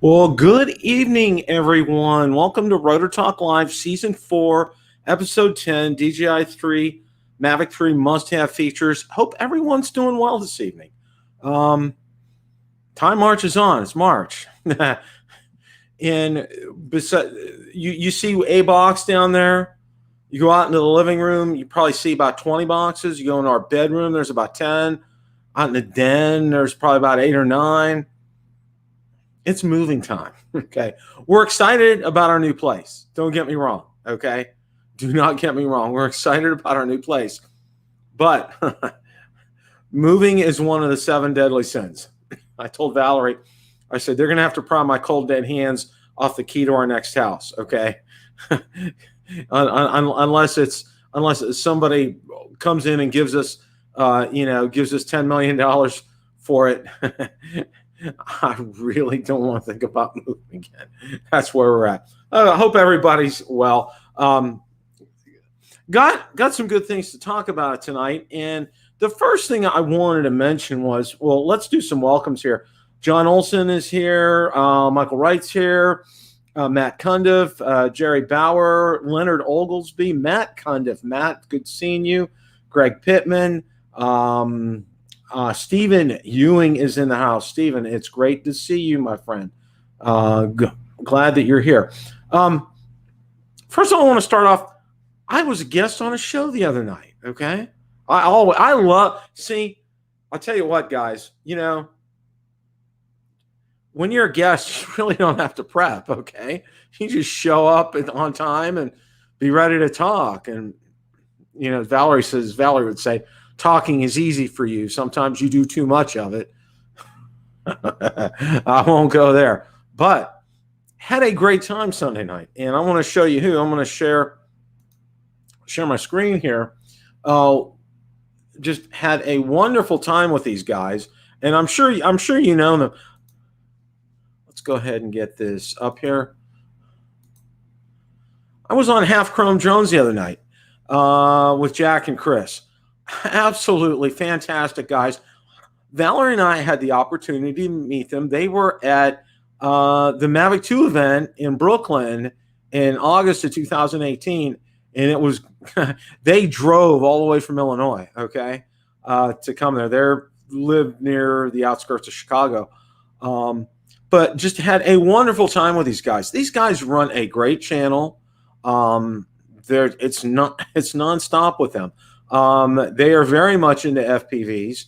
Well, good evening, everyone. Welcome to Rotor Talk Live, Season 4, Episode 10, DJI 3, Mavic 3 must-have features. Hope everyone's doing well this evening. Time marches on. It's March. And you see a box down there. You go out into the living room, you probably see about 20 boxes. You go into our bedroom, there's about 10. Out in the den, there's probably about 8 or 9. It's moving time, okay? We're excited about our new place. Don't get me wrong, okay? Do not get me wrong. We're excited about our new place. But moving is one of the 7 deadly sins. I told Valerie, I said, they're going to have to pry my cold, dead hands off the key to our next house, okay? unless somebody comes in and gives us, gives us $10 million for it. I really don't want to think about moving again. That's where we're at. I hope everybody's well. Got some good things to talk about tonight. And the first thing I wanted to mention was, well, let's do some welcomes here. John Olson is here. Michael Wright's here. Matt Cundiff, Jerry Bauer, Leonard Oglesby, Matt Cundiff. Matt, good seeing you. Greg Pittman. Stephen Ewing is in the house. Stephen, it's great to see you, my friend. Glad that you're here. First of all, I want to start off. I was a guest on a show the other night, okay? I'll tell you what, guys, when you're a guest, you really don't have to prep, okay? You just show up on time and be ready to talk. And, Valerie would say, talking is easy for you. Sometimes you do too much of it. I won't go there. But had a great time Sunday night. And I want to show you who. I'm going to share my screen here. Just had a wonderful time with these guys. And I'm sure you know them. Let's go ahead and get this up here. I was on Half Chrome Drones the other night with Jack and Chris. Absolutely fantastic guys. Valerie and I had the opportunity to meet them. They were at the Mavic 2 event in Brooklyn in August of 2018, and it was they drove all the way from Illinois, okay, to come there. They live near the outskirts of Chicago, but just had a wonderful time with these guys. These guys run a great channel. It's nonstop with them. They are very much into FPVs,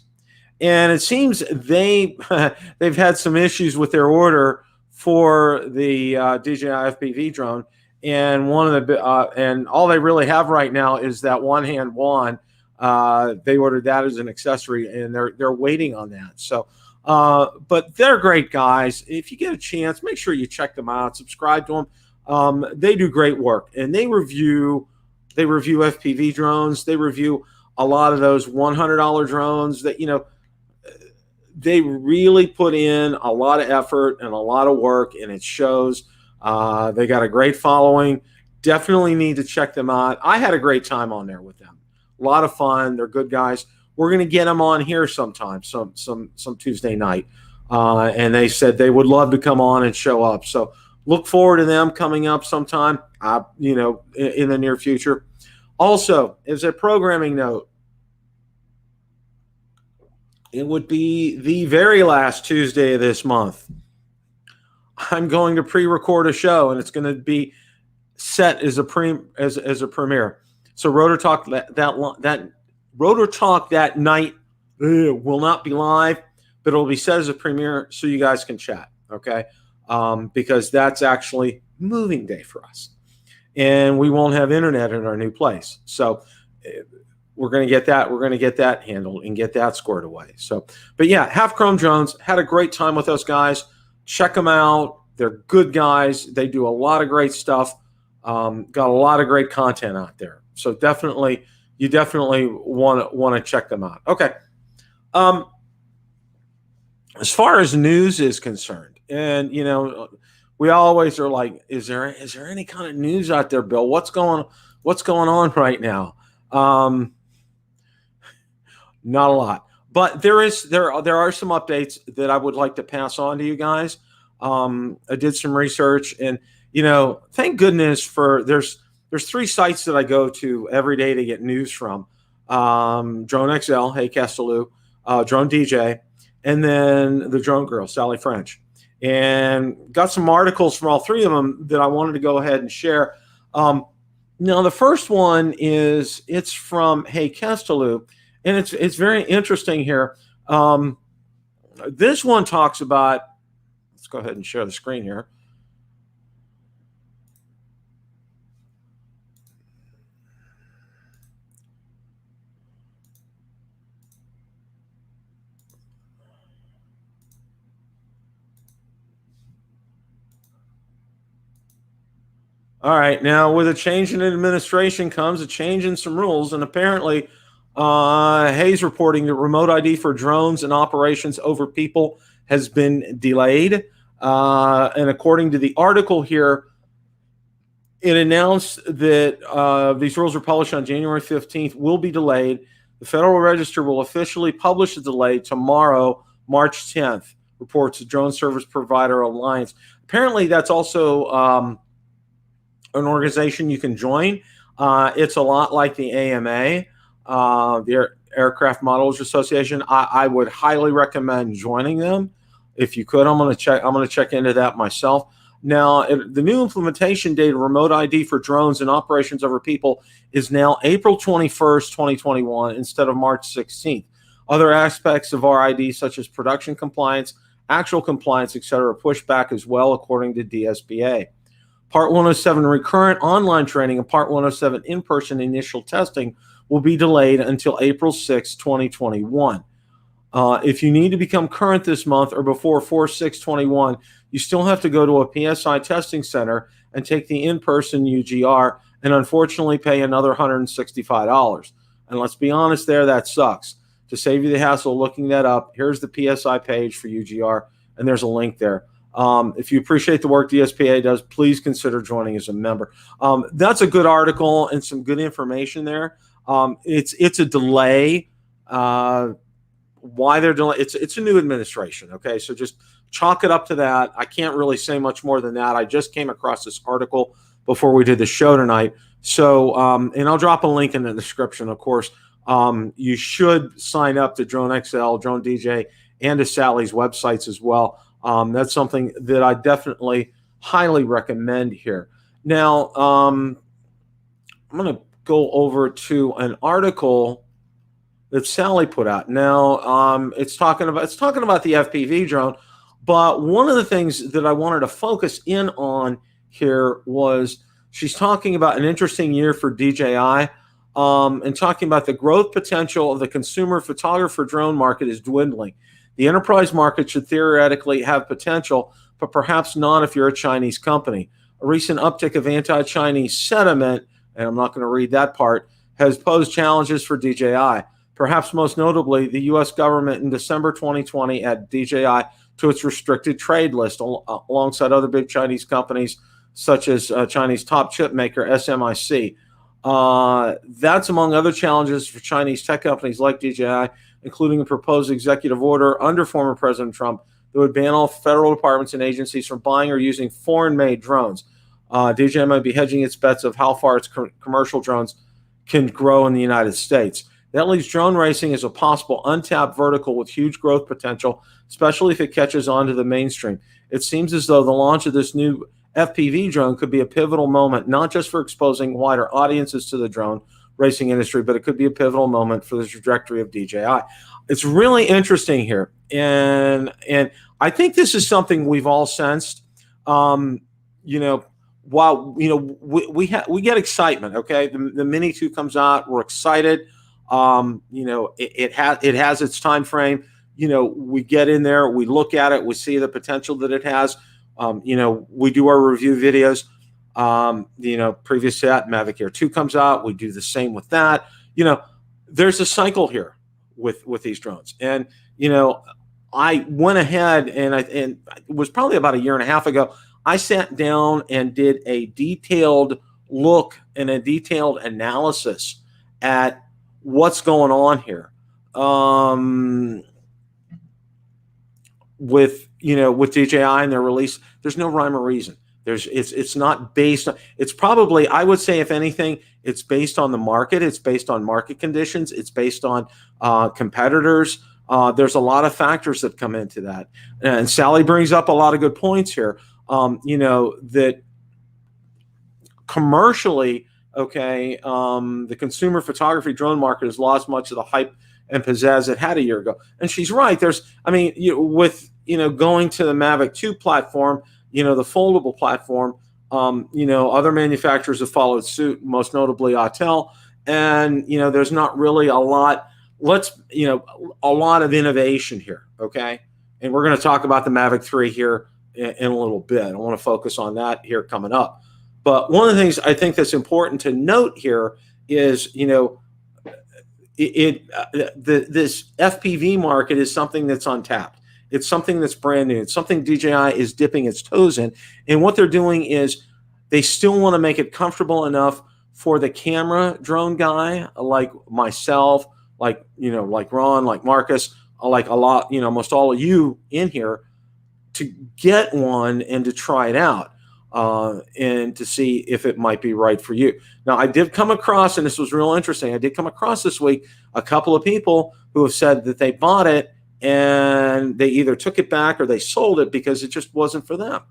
and it seems they've had some issues with their order for the DJI FPV drone, and and all they really have right now is that one-hand wand. They ordered that as an accessory, and they're waiting on that. So, but they're great guys. If you get a chance, make sure you check them out, subscribe to them. They do great work, and they review FPV drones. They review a lot of those $100 drones that, they really put in a lot of effort and a lot of work, and it shows. They got a great following. Definitely need to check them out. I had a great time on there with them. A lot of fun. They're good guys. We're going to get them on here sometime, some Tuesday night. And they said they would love to come on and show up. So look forward to them coming up sometime, in the near future. Also, as a programming note, it would be the very last Tuesday of this month. I'm going to pre-record a show, and it's going to be set as a premiere. So Rotor Talk that night will not be live, but it'll be set as a premiere so you guys can chat. Okay. Because that's actually moving day for us, and we won't have internet in our new place. So we're going to get that handled and get that squared away. So, but yeah, Half Chrome Drones, had a great time with those guys. Check them out. They're good guys. They do a lot of great stuff. Got a lot of great content out there. So you definitely want to check them out. Okay. As far as news is concerned, and we always are like, is there any kind of news out there, Bill? What's going on right now? Not a lot, but there are some updates that I would like to pass on to you guys. I did some research, and thank goodness for there's three sites that I go to every day to get news from. Drone XL, hey Castellou, Drone DJ, and then the Drone Girl, Sally French. And got some articles from all three of them that I wanted to go ahead and share. Now, the first one it's from Hey Castellou, and it's very interesting here. This one talks about, let's go ahead and share the screen here. All right, now with a change in administration comes a change in some rules, and apparently, Hayes reporting that remote ID for drones and operations over people has been delayed. And according to the article here, it announced that these rules were published on January 15th, will be delayed. The Federal Register will officially publish the delay tomorrow, March 10th, reports the Drone Service Provider Alliance. Apparently, that's also an organization you can join. It's a lot like the AMA, the Aircraft Modelers Association. I would highly recommend joining them if you could. I'm going to check into that myself. Now, the new implementation date of remote ID for drones and operations over people is now April 21st, 2021, instead of March 16th. Other aspects of RID, such as production compliance, actual compliance, etc., pushed back as well, according to DSPA. Part 107 recurrent online training and Part 107 in-person initial testing will be delayed until April 6, 2021. If you need to become current this month or before 4/6/21, you still have to go to a PSI testing center and take the in-person UGR and unfortunately pay another $165. And let's be honest there, that sucks. To save you the hassle of looking that up, here's the PSI page for UGR, and there's a link there. If you appreciate the work DSPA does, please consider joining as a member. That's a good article and some good information there. It's a delay. Why they're delaying? It's a new administration. Okay, so just chalk it up to that. I can't really say much more than that. I just came across this article before we did the show tonight. So, and I'll drop a link in the description. Of course, you should sign up to Drone XL, Drone DJ, and to Sally's websites as well. That's something that I definitely highly recommend here. Now, I'm going to go over to an article that Sally put out. Now, it's talking about the FPV drone, but one of the things that I wanted to focus in on here was she's talking about an interesting year for DJI, and talking about the growth potential of the consumer photographer drone market is dwindling. The enterprise market should theoretically have potential, but perhaps not if you're a Chinese company. A recent uptick of anti-Chinese sentiment, and I'm not going to read that part, has posed challenges for DJI. Perhaps most notably, the U.S. government in December 2020 added DJI to its restricted trade list alongside other big Chinese companies such as Chinese top chip maker SMIC. That's among other challenges for Chinese tech companies like DJI, including a proposed executive order under former President Trump that would ban all federal departments and agencies from buying or using foreign-made drones. DJI might be hedging its bets of how far its commercial drones can grow in the United States. That leaves drone racing as a possible untapped vertical with huge growth potential, especially if it catches on to the mainstream. It seems as though the launch of this new FPV drone could be a pivotal moment, not just for exposing wider audiences to the drone racing industry, but it could be a pivotal moment for the trajectory of DJI. It's really interesting here, and I think this is something we've all sensed. While we get excitement. Okay, the Mini 2 comes out, we're excited. It has its time frame. We get in there, we look at it, we see the potential that it has. We do our review videos. Previous to that, Mavic Air 2 comes out. We do the same with that. There's a cycle here with these drones. And, I went ahead and it was probably about a year and a half ago, I sat down and did a detailed look and a detailed analysis at what's going on here. With with DJI and their release, there's no rhyme or reason. It's not based on, it's probably, I would say, if anything, it's based on the market. It's based on market conditions. It's based on competitors. There's a lot of factors that come into that. And Sally brings up a lot of good points here. That commercially, okay, the consumer photography drone market has lost much of the hype and pizzazz it had a year ago. And she's right. Going to the Mavic 2 platform, the foldable platform, other manufacturers have followed suit, most notably Autel. And, there's not really a lot, a lot of innovation here. Okay. And we're going to talk about the Mavic 3 here in a little bit. I want to focus on that here coming up. But one of the things I think that's important to note here is, this FPV market is something that's untapped. It's something that's brand new. It's something DJI is dipping its toes in. And what they're doing is they still want to make it comfortable enough for the camera drone guy, like myself, like Ron, like Marcus, like a lot, almost all of you in here, to get one and to try it out and to see if it might be right for you. Now, I did come across, and this was real interesting, I did come across this week a couple of people who have said that they bought it and they either took it back or they sold it because it just wasn't for them.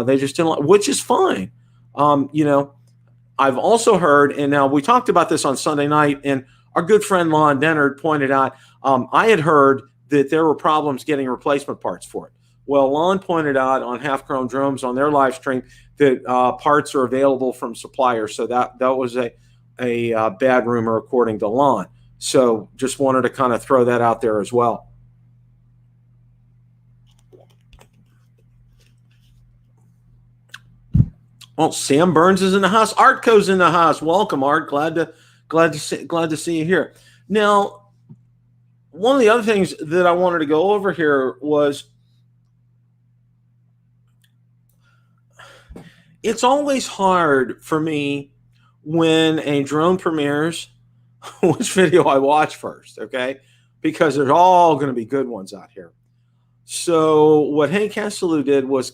They just didn't like, which is fine. I've also heard, and now we talked about this on Sunday night, and our good friend Lon Dennard pointed out, I had heard that there were problems getting replacement parts for it. Well, Lon pointed out on Half Grown Drones on their live stream that parts are available from suppliers. So that was a bad rumor, according to Lon. So just wanted to kind of throw that out there as well. Well, Sam Burns is in the house. Artco's in the house. Welcome, Art. Glad to see you here. Now, one of the other things that I wanted to go over here was, it's always hard for me when a drone premieres which video I watch first, okay? Because there's all going to be good ones out here. So what Hank Castellou did was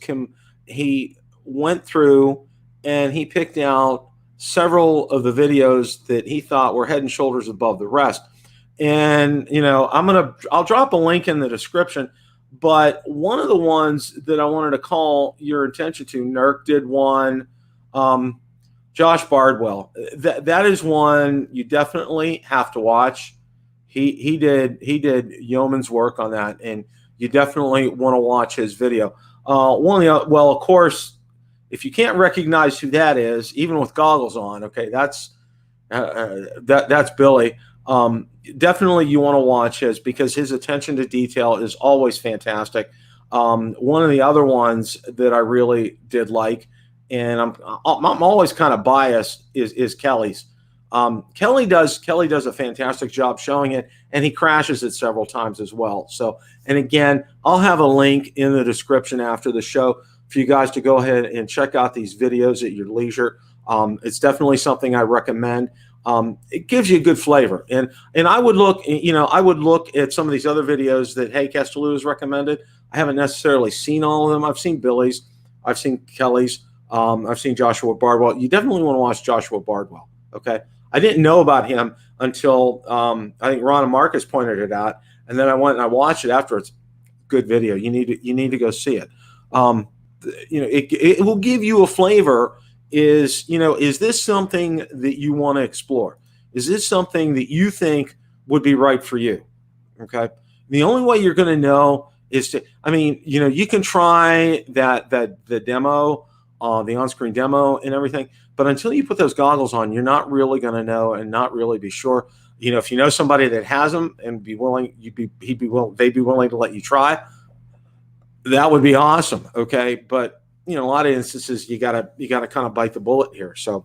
he went through and he picked out several of the videos that he thought were head and shoulders above the rest. And, I'll drop a link in the description. But one of the ones that I wanted to call your attention to, Nurk did one, Josh Bardwell. That is one you definitely have to watch. He did yeoman's work on that, and you definitely want to watch his video. Well, of course, if you can't recognize who that is, even with goggles on, okay, that's Billy. Definitely you want to watch his, because his attention to detail is always fantastic. One of the other ones that I really did like, and I'm always kind of biased, is Kelly's. Kelly does a fantastic job showing it, and he crashes it several times as well. So, and again, I'll have a link in the description after the show for you guys to go ahead and check out these videos at your leisure. It's definitely something I recommend. It gives you a good flavor, and I would look, I would look at some of these other videos that Hank Castellou has recommended. I haven't necessarily seen all of them. I've seen Billy's, I've seen Kelly's, I've seen Joshua Bardwell. You definitely want to watch Joshua Bardwell. Okay, I didn't know about him until I think Ron and Marcus pointed it out, and then I went and I watched it afterwards. Good video. You need to go see it. It will give you a flavor. Is this something that you want to explore? Is this something that you think would be right for you? Okay. The only way you're going to know is to, you can try the demo, the on-screen demo and everything, but until you put those goggles on, you're not really going to know and not really be sure. If you know somebody that has them and they'd be willing to let you try, that would be awesome. Okay. But a lot of instances you gotta kind of bite the bullet here. So,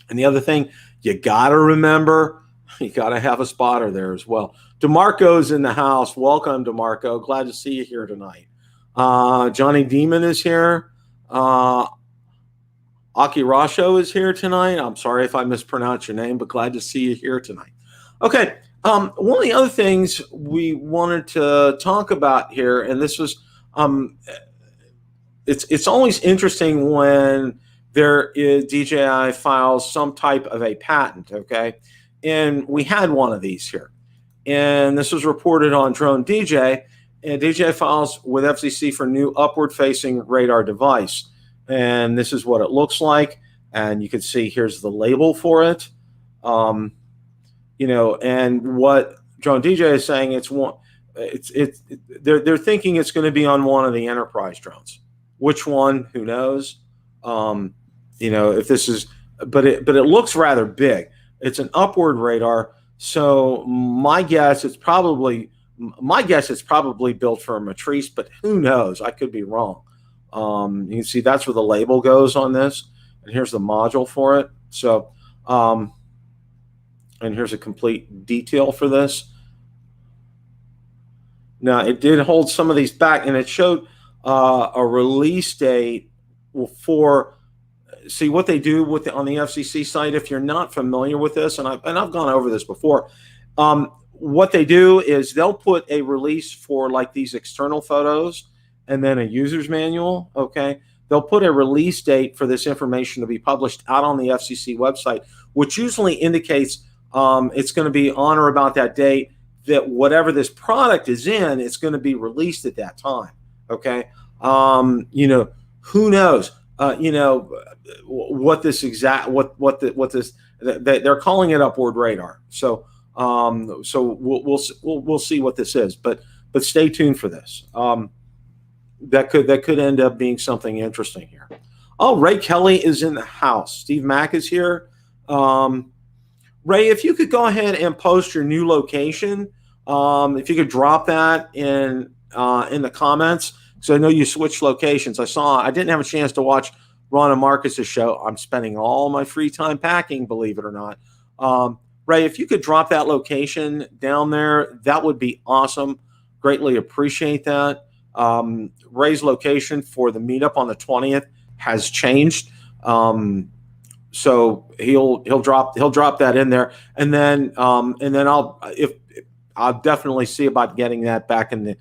and the other thing you gotta remember, you gotta have a spotter there as well. DeMarco's in the house. Welcome, DeMarco. Glad to see you here tonight. Johnny Demon is here. Aki Rasho is here tonight. I'm sorry if I mispronounced your name, but glad to see you here tonight. Okay. One of the other things we wanted to talk about here, and this was um, it's always interesting when there is DJI files some type of a patent, okay? And we had one of these here. And this was reported on Drone DJ, and DJI files with FCC for new upward-facing radar device. And this is what it looks like. And you can see here's the label for it. You know, and what Drone DJ is saying, they're thinking it's going to be on one of the enterprise drones. Which one? Who knows? You know, if this is, but it looks rather big. It's an upward radar, so my guess it's probably built for a matrice, but who knows? I could be wrong. You can see that's where the label goes on this, and here's the module for it. So, and here's a complete detail for this. Now, it did hold some of these back, and it showed a release date for. See what they do with on the FCC site. If you're not familiar with this, and I've gone over this before, what they do is they'll put a release for like these external photos, and then a user's manual. Okay, they'll put a release date for this information to be published out on the FCC website, which usually indicates it's going to be on or about that date that whatever this product is in, it's going to be released at that time. Okay, you know, who knows? You know what this exact they're calling it upward radar. So we'll see what this is, but stay tuned for this. That could end up being something interesting here. Oh, Ray Kelly is in the house. Steve Mack is here. Ray, if you could go ahead and post your new location, if you could drop that in the comments. So I know you switched locations. I didn't have a chance to watch Ron and Marcus's show. I'm spending all my free time packing, believe it or not. Ray, if you could drop that location down there, that would be awesome. Greatly appreciate that. Ray's location for the meetup on the 20th has changed. So he'll drop that in there, and then I'll definitely see about getting that back in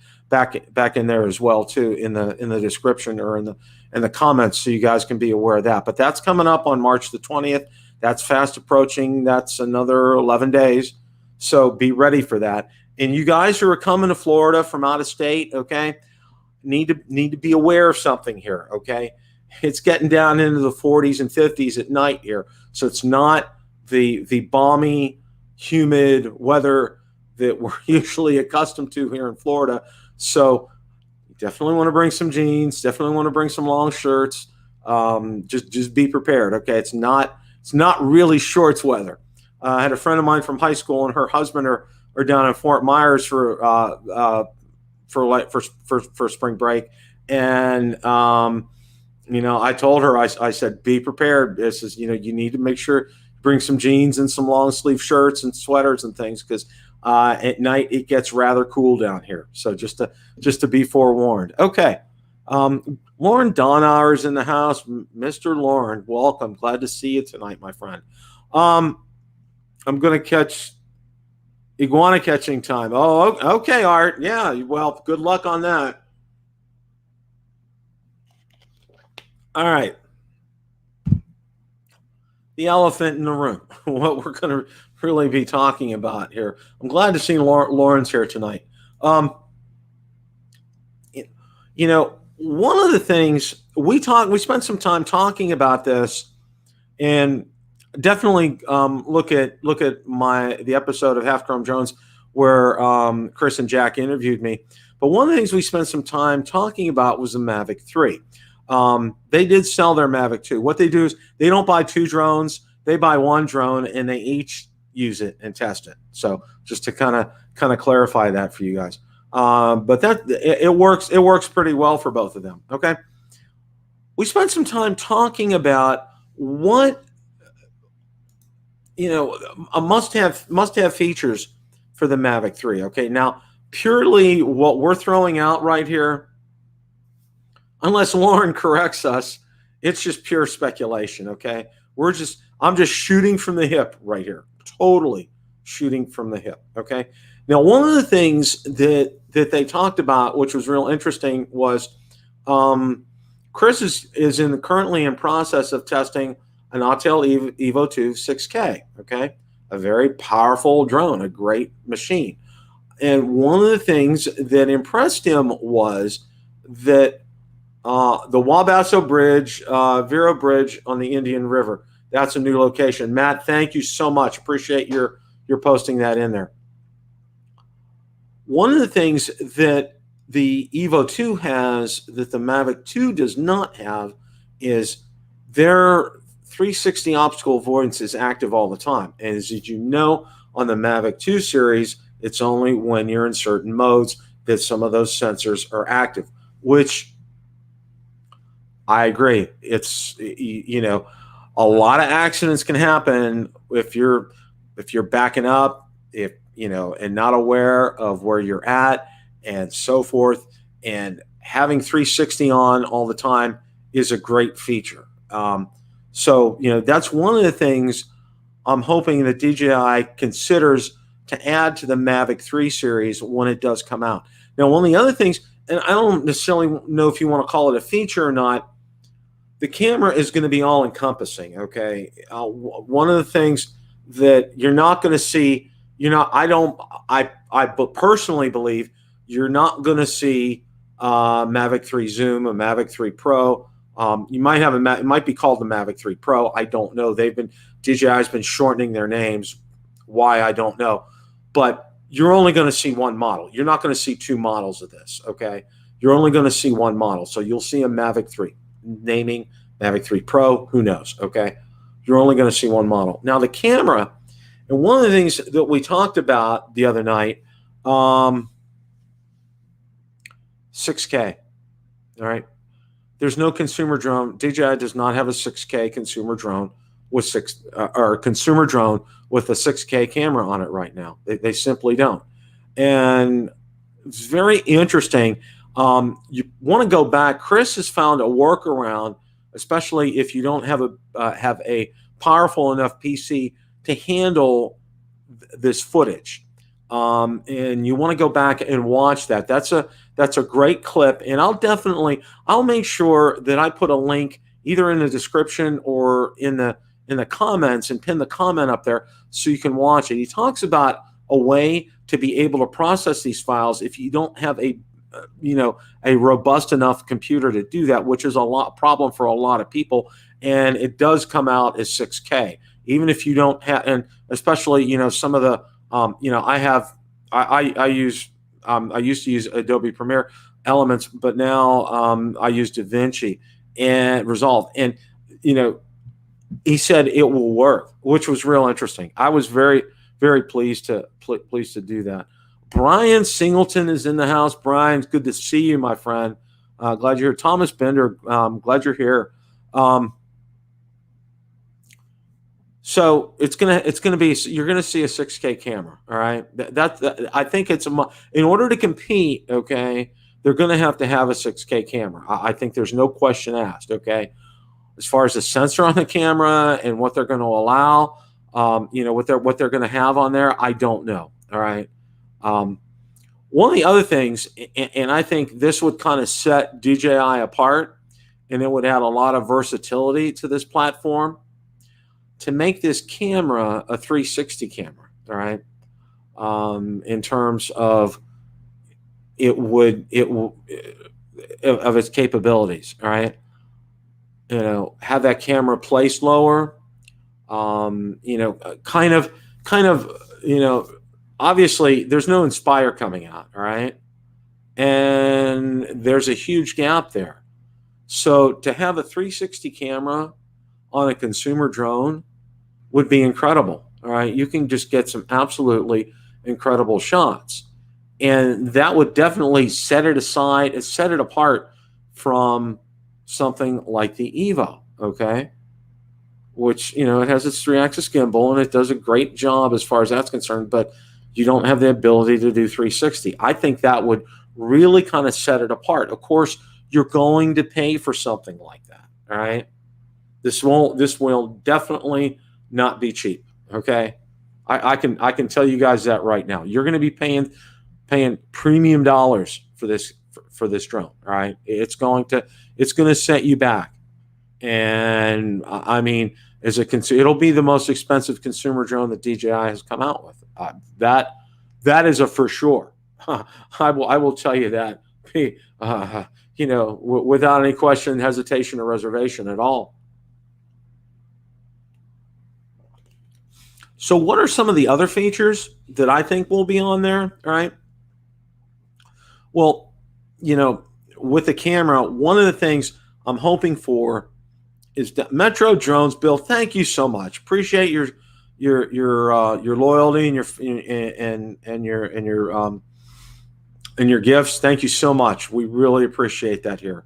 there as well too, in the description or in the comments, so you guys can be aware of that. But that's coming up on March the 20th. That's fast approaching. That's another 11 days. So be ready for that. And you guys who are coming to Florida from out of state, okay, need to be aware of something here, okay? It's getting down into the 40s and 50s at night here. So it's not the balmy, humid weather that we're usually accustomed to here in Florida. So you definitely want to bring some jeans, definitely want to bring some long shirts. Just be prepared, okay? It's not really shorts weather. I had a friend of mine from high school, and her husband are down in Fort Myers for spring break, and you know, I told her, I said, be prepared. This is, you know, you need to make sure you bring some jeans and some long sleeve shirts and sweaters and things, because at night it gets rather cool down here. So just to be forewarned. Okay. Lauren Donauer is in the house. Mr. Lauren, welcome. Glad to see you tonight, my friend. I'm going to catch iguana catching time. Oh, okay, Art. Yeah, well, good luck on that. All right. The elephant in the room, what we're going to really be talking about here. I'm glad to see Lauren's here tonight. You know, one of the things we spent some time talking about this, and definitely look at the episode of Half Chrome Jones where Chris and Jack interviewed me. But one of the things we spent some time talking about was the Mavic 3. They did sell their Mavic 2. What they do is they don't buy two drones, they buy one drone, and they each use it and test it. So just to kind of clarify that for you guys. But it works pretty well for both of them. Okay. We spent some time talking about what, you know, a must-have features for the Mavic 3. Okay. Now, purely what we're throwing out right here, unless Lauren corrects us, it's just pure speculation, okay? I'm just shooting from the hip right here, totally shooting from the hip, okay? Now, one of the things that they talked about, which was real interesting, was um, Chris is currently in process of testing an Autel Evo 2 6K. Okay, a very powerful drone, a great machine. And one of the things that impressed him was that the Wabasso Bridge, Vero Bridge on the Indian River. That's a new location. Matt, thank you so much. Appreciate your posting that in there. One of the things that the Evo 2 has that the Mavic 2 does not have is their 360 obstacle avoidance is active all the time. And as you know, on the Mavic 2 series, it's only when you're in certain modes that some of those sensors are active, which I agree. It's, you know, a lot of accidents can happen if you're backing up, if you know, and not aware of where you're at and so forth. And having 360 on all the time is a great feature. So, you know, that's one of the things I'm hoping that DJI considers to add to the Mavic 3 series when it does come out. Now, one of the other things, and I don't necessarily know if you want to call it a feature or not, the camera is going to be all encompassing. Okay. One of the things that you're not going to see, I personally believe you're not going to see Mavic 3 Zoom, a Mavic 3 Pro. You might have it might be called the Mavic 3 Pro. I don't know. DJI's been shortening their names. Why, I don't know. But you're only going to see one model. You're not going to see two models of this. Okay. You're only going to see one model. So you'll see a Mavic 3. Naming Mavic 3 Pro, who knows? Okay. You're only going to see one model. Now the camera, and one of the things that we talked about the other night, 6K. All right. There's no consumer drone. DJI does not have a 6K consumer drone with consumer drone with a 6K camera on it right now. They simply don't. And it's very interesting. You want to go back. Chris has found a workaround, especially if you don't have a powerful enough PC to handle this footage. And you want to go back and watch that. That's a great clip. And I'll make sure that I put a link either in the description or in the comments and pin the comment up there so you can watch it. He talks about a way to be able to process these files if you don't have a robust enough computer to do that, which is a problem for a lot of people. And it does come out as 6K, even if you don't have, and especially, some of the, I used to use Adobe Premiere Elements, but now I use DaVinci and Resolve. And, he said it will work, which was real interesting. I was very, very pleased to do that. Brian Singleton is in the house. Brian, it's good to see you, my friend. Glad you're here. Thomas Bender, glad you're here. So you're gonna see a 6K camera. All right, I think in order to compete. Okay, they're gonna have to have a 6K camera. I think there's no question asked. Okay, as far as the sensor on the camera and what they're going to allow, what they're going to have on there, I don't know. All right. One of the other things, and I think this would kind of set DJI apart, and it would add a lot of versatility to this platform, to make this camera a 360 camera. All right. In terms of of its capabilities. All right. Have that camera placed lower, obviously there's no Inspire coming out. All right. And there's a huge gap there. So to have a 360 camera on a consumer drone would be incredible. All right. You can just get some absolutely incredible shots. And that would definitely set it apart from something like the Evo, okay? Which, it has its 3-axis gimbal and it does a great job as far as that's concerned, but you don't have the ability to do 360. I think that would really kind of set it apart. Of course, you're going to pay for something like that, all right? This will definitely not be cheap, okay? I can tell you guys that right now. You're going to be paying premium dollars for this drone. All right, it's going to set you back. And I mean, it'll be the most expensive consumer drone that DJI has come out with. That is a for sure. I will tell you that. Without any question, hesitation, or reservation at all. So what are some of the other features that I think will be on there? All right. Well, with the camera, one of the things I'm hoping for is that Metro Drones. Bill, thank you so much. Appreciate your loyalty and your gifts. Thank you so much. We really appreciate that here.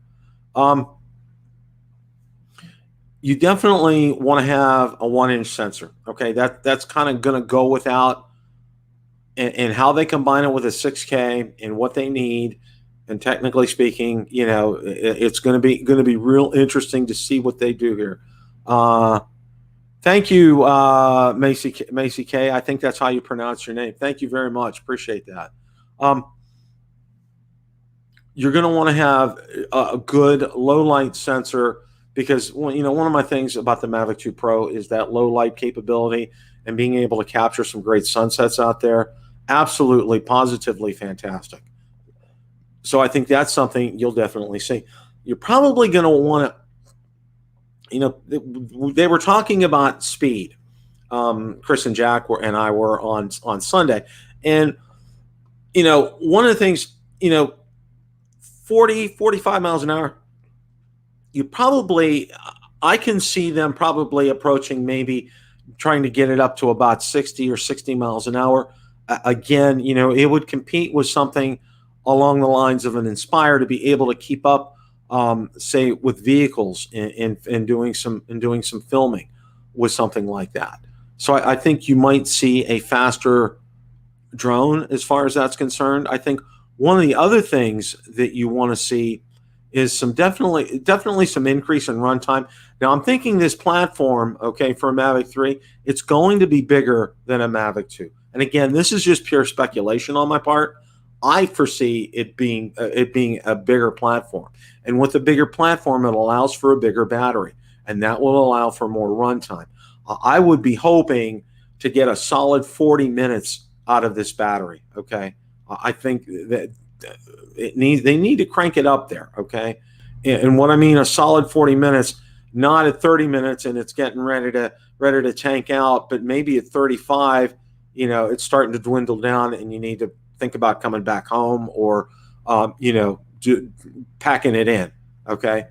You definitely want to have a 1-inch sensor. Okay, that's kind of going to go without. And how they combine it with a 6K and what they need, and technically speaking, it's going to be real interesting to see what they do here. Thank you, Macy K. I think that's how you pronounce your name. Thank you very much. Appreciate that. You're going to want to have a good low light sensor, because one of my things about the Mavic 2 Pro is that low light capability and being able to capture some great sunsets out there. Absolutely, positively fantastic. So I think that's something you'll definitely see. You're probably going to want to, they were talking about speed. Chris and Jack and I were on Sunday. And, one of the things, 40, 45 miles an hour, I can see them probably approaching, maybe trying to get it up to about 60 or 60 miles an hour. Again, it would compete with something along the lines of an Inspire to be able to keep up, say, with vehicles and doing some filming with something like that. So I think you might see a faster drone as far as that's concerned. I think one of the other things that you want to see is definitely some increase in runtime. Now, I'm thinking this platform, okay, for a Mavic 3, it's going to be bigger than a Mavic 2. And again, this is just pure speculation on my part. I foresee it being a bigger platform. And with a bigger platform, it allows for a bigger battery, and that will allow for more runtime. I would be hoping to get a solid 40 minutes out of this battery, okay? I think that they need to crank it up there, okay? And what I mean, a solid 40 minutes, not at 30 minutes and it's getting ready to tank out, but maybe at 35, it's starting to dwindle down and you need to think about coming back home or, packing it in, okay?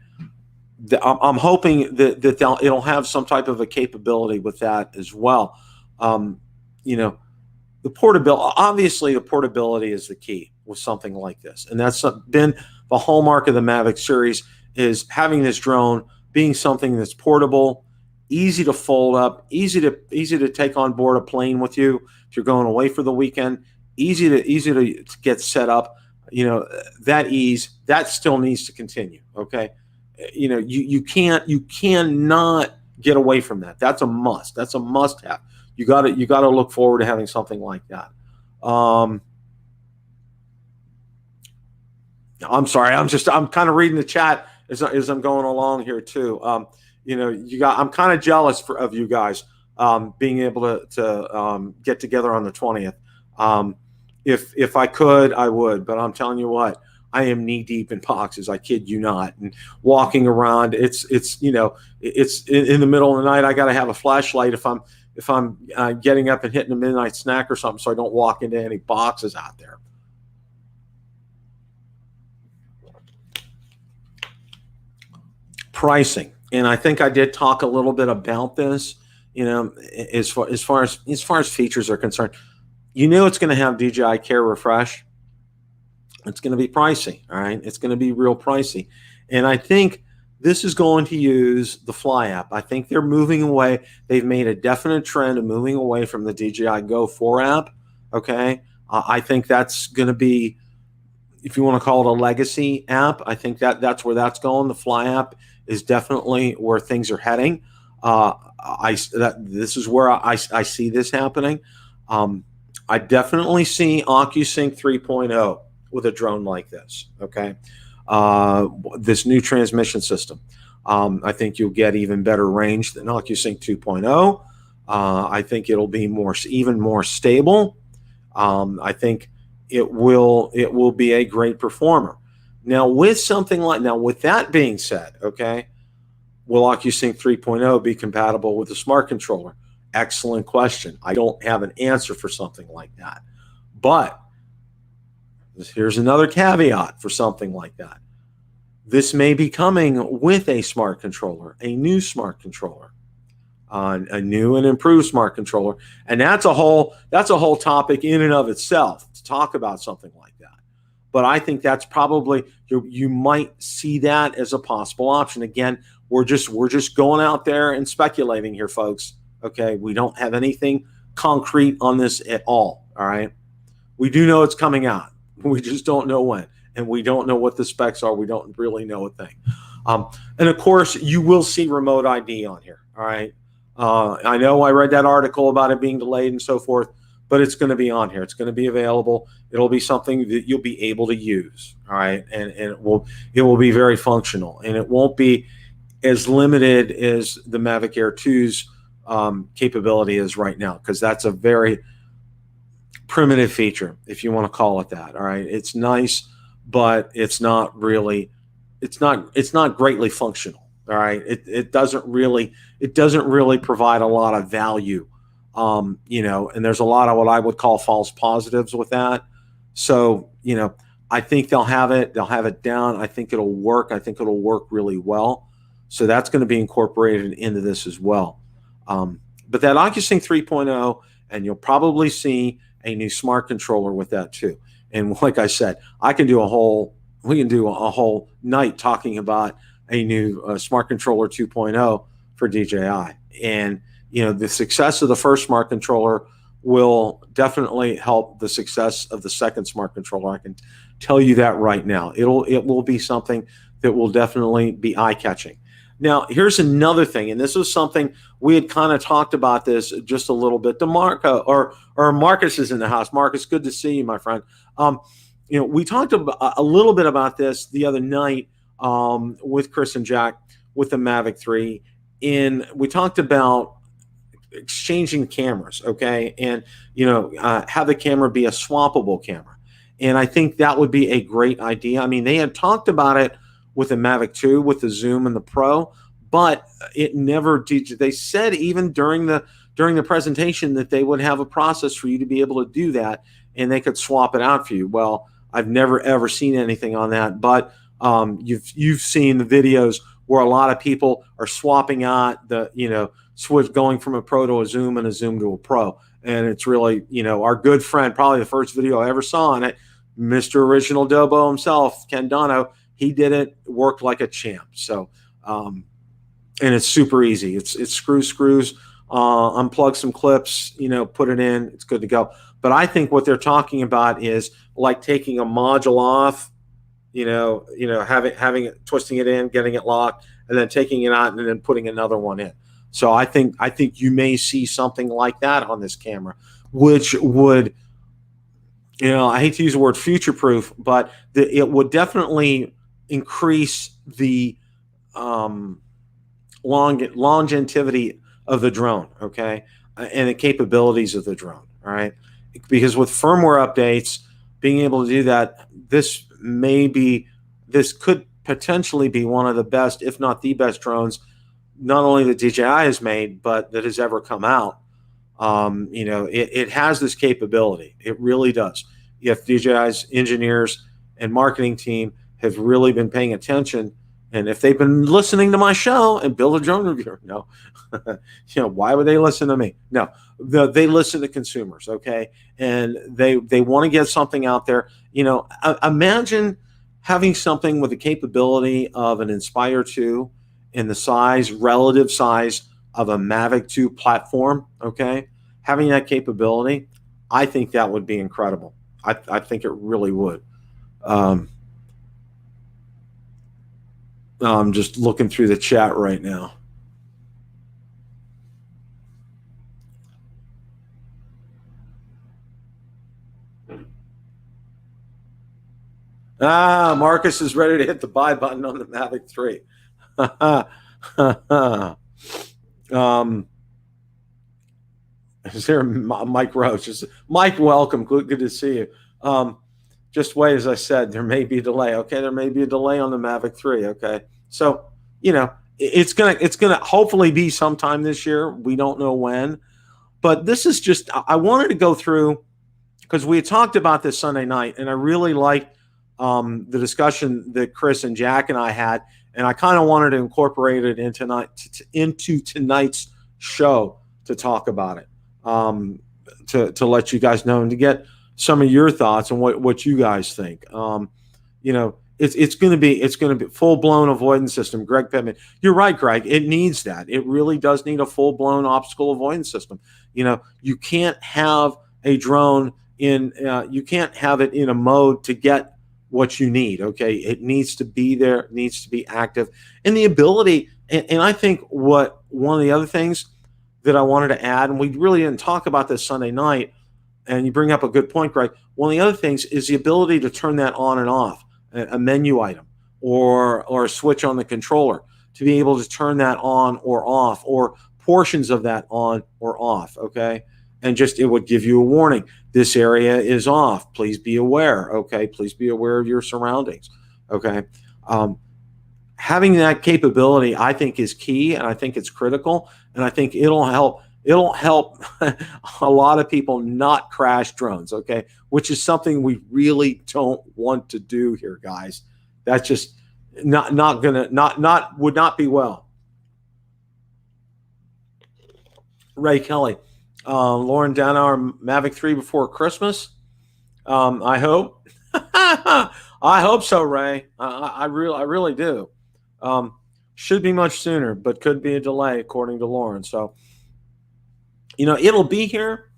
I'm hoping that it'll have some type of a capability with that as well. The portability is the key with something like this. And that's been the hallmark of the Mavic series, is having this drone being something that's portable, easy to fold up, easy to take on board a plane with you if you're going away for the weekend, easy to get set up. That ease, that still needs to continue. Okay. You cannot get away from that. That's a must. That's a must have. You got to look forward to having something like that. I'm sorry. I'm kind of reading the chat as I'm going along here too. I'm kind of jealous of you guys being able to get together on the 20th. If I could, I would, but I'm telling you what, I am knee deep in boxes. I kid you not. And walking around, it's in the middle of the night. I got to have a flashlight if I'm getting up and hitting a midnight snack or something, so I don't walk into any boxes out there. Pricing, and I think I did talk a little bit about this. As far as features are concerned, it's going to have DJI Care Refresh. It's going to be pricey, all right? It's going to be real pricey, and I think this is going to use the Fly app. I think they're moving away. They've made a definite trend of moving away from the DJI Go 4 app, okay? I think that's going to be, if you want to call it a legacy app, I think that's where that's going. The Fly app is definitely where things are heading. this is where I see this happening. I definitely see OcuSync 3.0 with a drone like this. Okay, this new transmission system. I think you'll get even better range than OcuSync 2.0. I think it'll be even more stable. I think it will be a great performer. Now, with that being said, okay, will OcuSync 3.0 be compatible with the smart controller? Excellent question. I don't have an answer for something like that. But here's another caveat for something like that. This may be coming with a smart controller, a new smart controller, a new and improved smart controller. And that's a whole topic in and of itself to talk about something like that. But I think that's probably, you might see that as a possible option. Again, we're just going out there and speculating here, folks. Okay, we don't have anything concrete on this at all. All right, we do know it's coming out. We just don't know when, and we don't know what the specs are. We don't really know a thing. And of course, you will see remote ID on here. All right, I know I read that article about it being delayed and so forth, but it's going to be on here. It's going to be available. It'll be something that you'll be able to use. All right, and it will be very functional, and it won't be as limited as the Mavic Air 2's capability is right now, because that's a very primitive feature, if you want to call it that. All right, it's nice, but it's not greatly functional. All right, it doesn't really provide a lot of value, and there's a lot of what I would call false positives with that. So I think they'll have it down. I think it'll work. I think it'll work really well. So that's going to be incorporated into this as well. But that OcuSync 3.0, and you'll probably see a new smart controller with that too. And like I said, we can do a whole night talking about a new smart controller 2.0 for DJI. And the success of the first smart controller will definitely help the success of the second smart controller. I can tell you that right now. It will be something that will definitely be eye-catching. Now, here's another thing, and this was something we had kind of talked about this just a little bit. DeMarco or Marcus is in the house. Marcus, good to see you, my friend. We talked a little bit about this the other night with Chris and Jack with the Mavic 3, and we talked about exchanging cameras, okay, and have the camera be a swappable camera, and I think that would be a great idea. I mean, they had talked about it with the Mavic 2, with the Zoom and the Pro, but it never did. They said even during the presentation that they would have a process for you to be able to do that, and they could swap it out for you. Well, I've never ever seen anything on that, but you've seen the videos where a lot of people are swapping out the switch, going from a Pro to a Zoom and a Zoom to a Pro, and it's really our good friend, probably the first video I ever saw on it, Mr. Original Dobo himself, Ken Dono. He did it, worked like a champ. So, and it's super easy. It's screws, unplug some clips, put it in, it's good to go. But I think what they're talking about is like taking a module off, having it, twisting it in, getting it locked, and then taking it out and then putting another one in. So I think you may see something like that on this camera, which would, I hate to use the word future-proof, but it would definitely increase the longevity of the drone, okay, and the capabilities of the drone, all right? Because with firmware updates, being able to do that, this could potentially be one of the best, if not the best drones, not only that DJI has made, but that has ever come out. It has this capability. It really does. If DJI's engineers and marketing team have really been paying attention, and if they've been listening to my show and Build a Drone Reviewer, no, why would they listen to me? No, they listen to consumers, okay, and they want to get something out there. Imagine having something with the capability of an Inspire 2 in the relative size of a Mavic 2 platform, okay, having that capability, I think that would be incredible. I think it really would. I'm just looking through the chat right now. Marcus is ready to hit the buy button on the Mavic 3. Is there Mike Roach? Mike, welcome. Good to see you. Just wait, as I said, there may be a delay. Okay, there may be a delay on the Mavic 3. Okay, so it's gonna hopefully be sometime this year. We don't know when, but this is just I wanted to go through because we had talked about this Sunday night, and I really liked the discussion that Chris and Jack and I had, and I kind of wanted to incorporate it into tonight's show to talk about it, to let you guys know and to get some of your thoughts on what you guys think. It's going to be full blown avoidance system. Greg Pittman, you're right, Greg. It needs that. It really does need a full blown obstacle avoidance system. You can't have a drone you can't have it in a mode to get what you need. Okay, it needs to be there, it needs to be active, and the ability. And I think one of the other things that I wanted to add, and we really didn't talk about this Sunday night, and you bring up a good point, Greg. One of the other things is the ability to turn that on and off, a menu item or a switch on the controller, to be able to turn that on or off, or portions of that on or off. Okay. And it would give you a warning. This area is off. Please be aware. Okay. Please be aware of your surroundings. Okay. Having that capability, I think, is key, and I think it's critical, and I think it'll help a lot of people not crash drones. Okay. Which is something we really don't want to do here, guys. That's just would not be well. Ray Kelly. Lauren Downhour, Mavic 3 before Christmas. I hope. I hope so, Ray. I really do. Should be much sooner, but could be a delay, according to Lauren. So, it'll be here.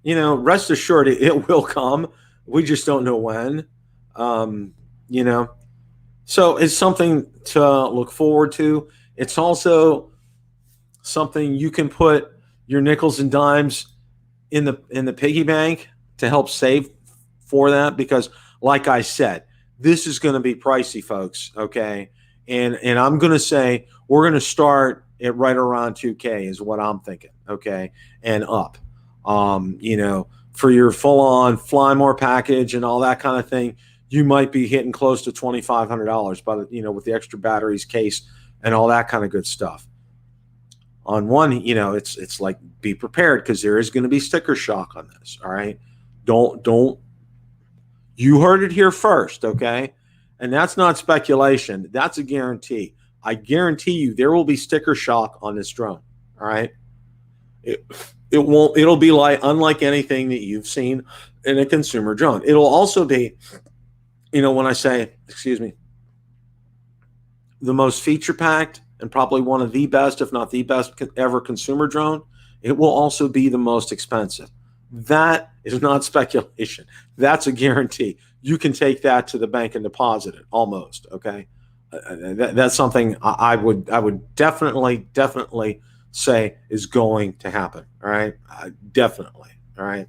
Rest assured, it will come. We just don't know when. So it's something to look forward to. It's also something you can put your nickels and dimes in the piggy bank to help save for that, because like I said, this is going to be pricey, folks. Okay. And I'm going to say we're going to start at right around 2K is what I'm thinking. Okay. And up, for your full on fly more package and all that kind of thing, you might be hitting close to $2,500 by with the extra batteries, case, and all that kind of good stuff. On one, it's like, be prepared, because there is going to be sticker shock on this. All right. Don't, you heard it here first. Okay. And that's not speculation. That's a guarantee. I guarantee you there will be sticker shock on this drone. All right. It'll be unlike anything that you've seen in a consumer drone. It'll also be, when I say, the most feature packed and probably one of the best, if not the best ever consumer drone, it will also be the most expensive. That is not speculation. That's a guarantee. You can take that to the bank and deposit it almost. Okay. That's something I would definitely say is going to happen. All right. Definitely. All right.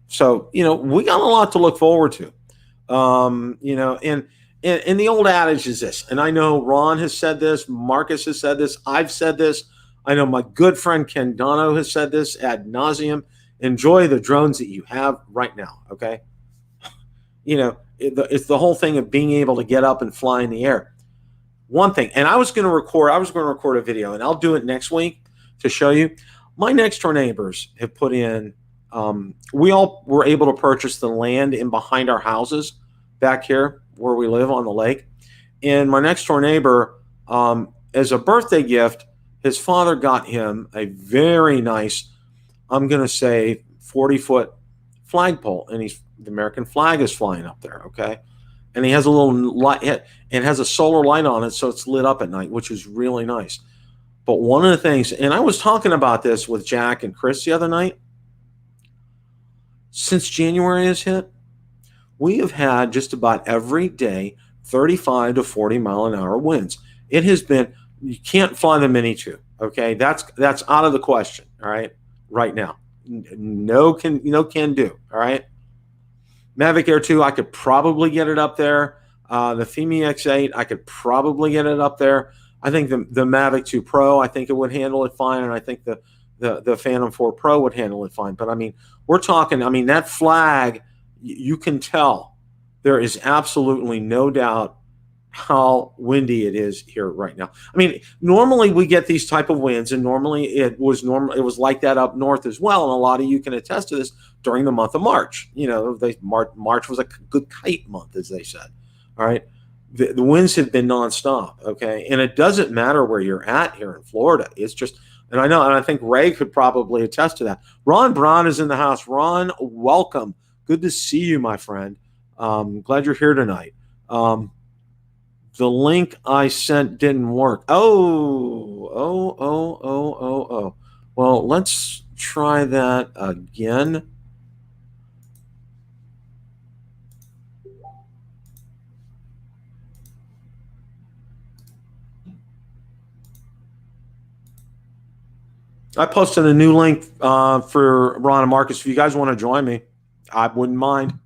So, we got a lot to look forward to. And the old adage is this, and I know Ron has said this, Marcus has said this, I've said this. I know my good friend Ken Dono has said this ad nauseum. Enjoy the drones that you have right now. Okay. It's the whole thing of being able to get up and fly in the air. One thing, and I was going to record a video, and I'll do it next week to show you. My next door neighbors have put in, we all were able to purchase the land in behind our houses back here where we live on the lake. And my next door neighbor, as a birthday gift, his father got him a very nice, I'm going to say 40-foot flagpole, and the American flag is flying up there. Okay. And he has a little light, and has a solar light on it, so it's lit up at night, which is really nice. But one of the things, and I was talking about this with Jack and Chris the other night, since January has hit, we have had just about every day 35 to 40 mile an hour winds. It has been, you can't fly the Mini 2. Okay. That's out of the question. All right. Right now. No can do. All right. Mavic Air 2, I could probably get it up there. The Fimi X8, I could probably get it up there. I think the Mavic 2 Pro, I think it would handle it fine, and I think the Phantom 4 Pro would handle it fine. But I mean, we're talking, I mean, that flag, you can tell there is absolutely no doubt how windy it is here right now. I mean, normally we get these type of winds, and normally it was like that up north as well. And a lot of you can attest to this during the month of March. You know, March was a good kite month, as they said. All right. The winds have been nonstop. Okay. And it doesn't matter where you're at here in Florida. It's just, and I know, and I think Ray could probably attest to that. Ron Braun is in the house. Ron, welcome. Good to see you, my friend. Glad you're here tonight. The link I sent didn't work. Oh. Well, let's try that again. I posted a new link for Ron and Marcus. If you guys want to join me, I wouldn't mind.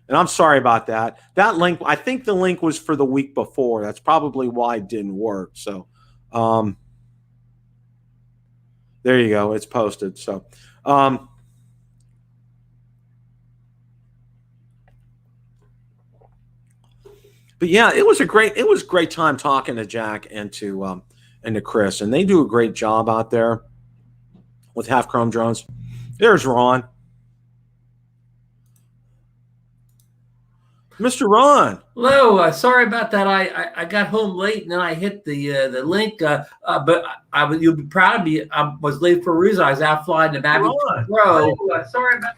And I'm sorry about that. That link, I think the link was for the week before. That's probably why it didn't work. So there you go. It's posted. So but yeah, it was a great time talking to Jack and to Chris. And they do a great job out there with half chrome drones. There's Ron. Mr. Ron. Hello. Sorry about that. I got home late and then I hit the link. But you'll be proud of me. I was late for a reason. I was out flying the Mavic Pro. Sorry about.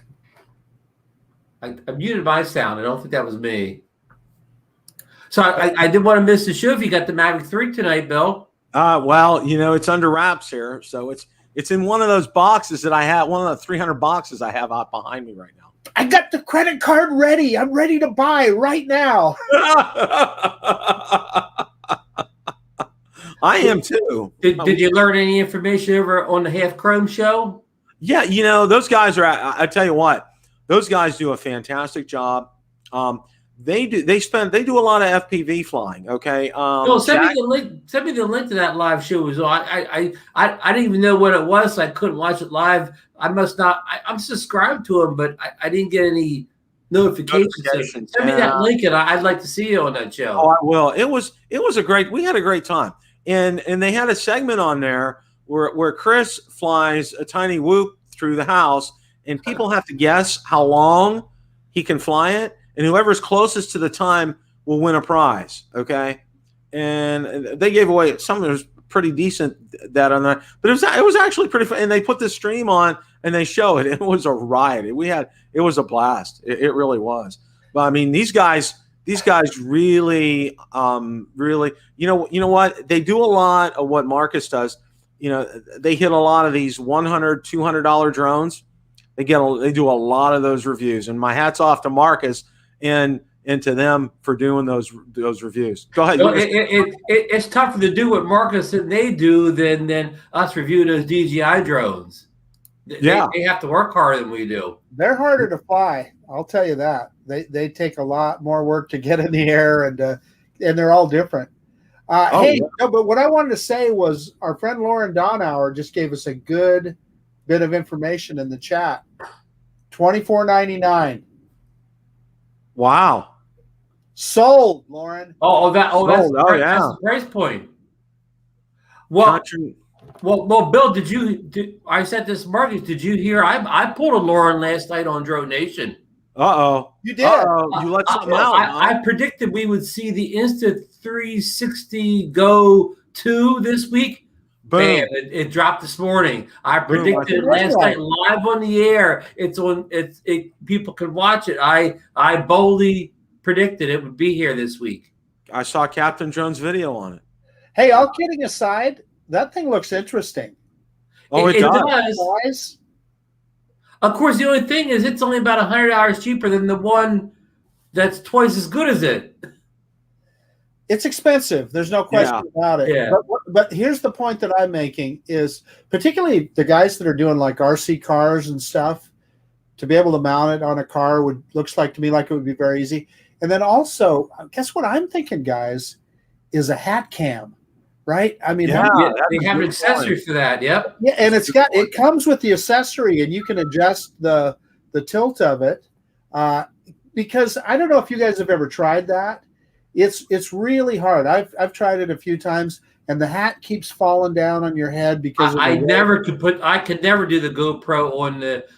I muted my sound. I don't think that was me. So I didn't want to miss the show. If you got the Mavic 3 tonight, Bill. Well, you know, it's under wraps here, so it's in one of those boxes that I have. One of the 300 boxes I have out behind me right now. I got the credit card ready. I'm ready to buy right now. I am too. Did you learn any information over on the Half Chrome show? Yeah, you know, those guys are, I tell you what, those guys do a fantastic job. They do a lot of FPV flying. Okay. Send me the link. Send me the link to that live show. I didn't even know what it was. So I couldn't watch it live. I must not. I'm subscribed to them, but I didn't get any notifications. Send me that link, and I'd like to see you on that show. Oh, I will. It was we had a great time, and they had a segment on there where Chris flies a tiny whoop through the house, and people have to guess how long he can fly it. And whoever's closest to the time will win a prize, okay? And they gave away something that was pretty decent that on that, but it was actually pretty fun. And they put the stream on and they show it. It was a riot. It was a blast. It really was. But I mean, these guys really, you know what? They do a lot of what Marcus does. You know, they hit a lot of these $100, $200 drones. They do a lot of those reviews. And my hat's off to Marcus and to them for doing those reviews. Go ahead. It's tougher to do what Marcus and they do than us review those DJI drones. Yeah, they have to work harder than we do. They're harder to fly. I'll tell you that. They take a lot more work to get in the air, and they're all different. But what I wanted to say was our friend Lauren Donauer just gave us a good bit of information in the chat. $24.99. Wow. Sold, Lauren. That's the price point. Well, Bill, I said this, Marcus, did you hear? I pulled a Lauren last night on Drone Nation. You did. You let something out. I predicted we would see the Insta360 Go 2 this week. Boom. Bam, it dropped this morning. I predicted it last night live on the air. People can watch it. I boldly predicted it would be here this week. I saw Captain Jones' video on it. Hey, all kidding aside, that thing looks interesting. Oh, it does. Of course, the only thing is it's only about $100 cheaper than the one that's twice as good as it. It's expensive. There's no question about it. Yeah. But here's the point that I'm making is particularly the guys that are doing like RC cars and stuff to be able to mount it on a car looks like to me like it would be very easy. And then also, guess what I'm thinking, guys, is a hat cam, right? I mean, they have an accessory for that. Yep. Yeah, and it comes with the accessory, and you can adjust the tilt of it. Because I don't know if you guys have ever tried that. It's really hard. I've tried it a few times, and the hat keeps falling down on your head because I could never do the GoPro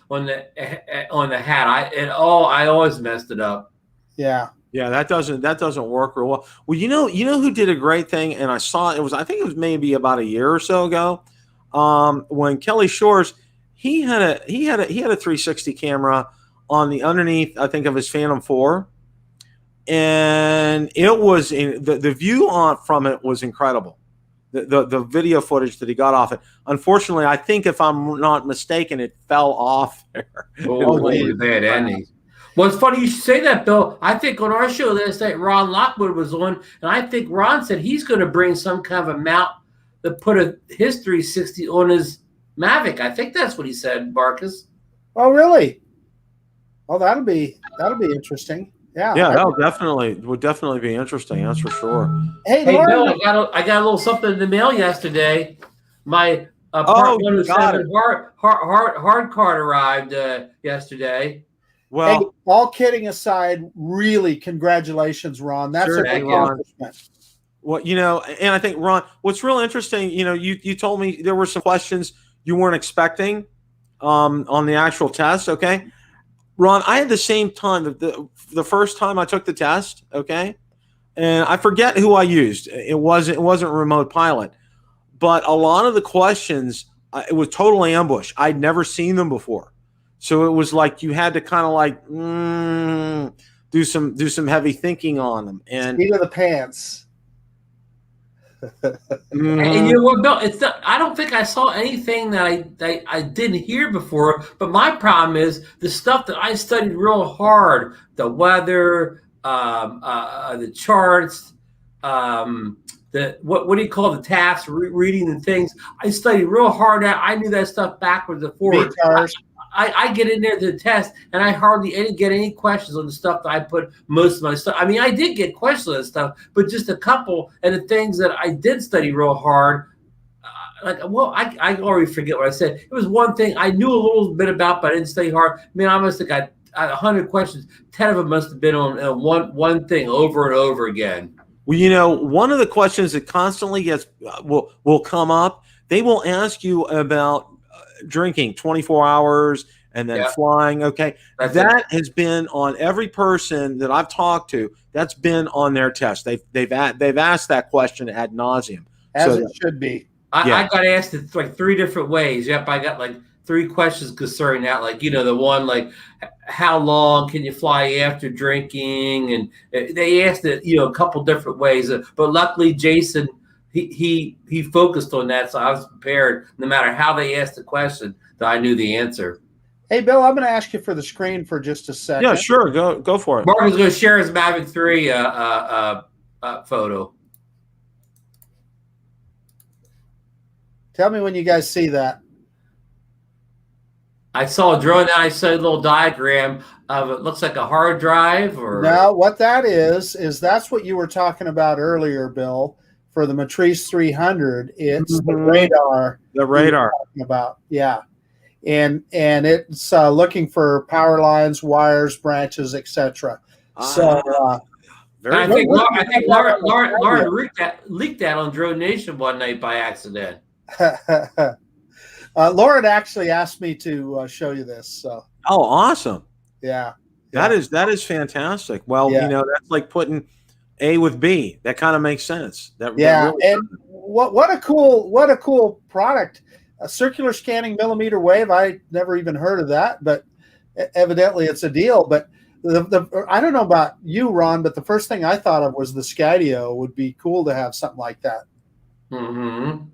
on the hat. I always messed it up. Yeah. Yeah, that doesn't work real well. Well, you know who did a great thing, and I think it was maybe about a year or so ago, when Kelly Shores, he had a 360 camera on the underneath, I think, of his Phantom 4, and it was the view from it was incredible. The video footage that he got off it. Unfortunately, I think if I'm not mistaken, it fell off there. Bad ending. Well, it's funny you should say that, Bill. I think on our show last night, Ron Lockwood was on, and I think Ron said he's going to bring some kind of a mount that put his 360 on his Mavic. I think that's what he said, Marcus. Oh, really? Oh, that'll be interesting. Yeah, that would definitely be interesting. That's for sure. Hey Bill, I got a little something in the mail yesterday. My Part 107 hard card arrived yesterday. Well, hey, all kidding aside, really, congratulations, Ron. That's a big accomplishment. Well, and I think, Ron, what's real interesting, you told me there were some questions you weren't expecting on the actual test, okay? Ron, I had the same time, the first time I took the test, okay? And I forget who I used. It wasn't Remote Pilot. But a lot of the questions, it was totally ambush. I'd never seen them before. So it was like you had to kind of like do some heavy thinking on them. And seat of the pants. And you know what, Bill? I don't think I saw anything that I didn't hear before. But my problem is the stuff that I studied real hard: the weather, the charts, what do you call the tasks, reading the things. I studied real hard at. I knew that stuff backwards and forwards. I get in there to the test, and I hardly get any questions on the stuff that I put most of my stuff. I mean, I did get questions on stuff, but just a couple. And the things that I did study real hard, I already forget what I said. It was one thing I knew a little bit about, but I didn't study hard. I mean, I must have got 100 questions. 10 of them must have been on one thing over and over again. Well, one of the questions that constantly will come up, they will ask you about drinking 24 hours and then flying. Okay. That has been on every person that I've talked to. That's been on their test. They've asked that question ad nauseum. As it should be. I got asked it like 3 different ways. Yep. I got like 3 questions concerning that. Like, the one, like, how long can you fly after drinking? And they asked it, a couple different ways, but luckily Jason, he focused on that, so I was prepared. No matter how they asked the question, that I knew the answer. Hey, Bill, I'm going to ask you for the screen for just a second. Yeah, sure. Go for it. Mark is going to share his Mavic 3 photo. Tell me when you guys see that. I saw a drone, and I saw a little diagram of it. Looks like a hard drive, or no? What that is that's what you were talking about earlier, Bill. For the Matrice 300, it's the radar. The radar. About and it's looking for power lines, wires, branches, etc. So I think Lauren leaked that on Drone Nation one night by accident. Lauren actually asked me to show you this. So. Oh, awesome! Yeah, that is fantastic. Well, that's like putting A with B. That kind of makes sense. That really and what a cool product. A circular scanning millimeter wave. I never even heard of that, but evidently it's a deal. But I don't know about you, Ron, but the first thing I thought of was the Skydio. Would be cool to have something like that. Mm-hmm.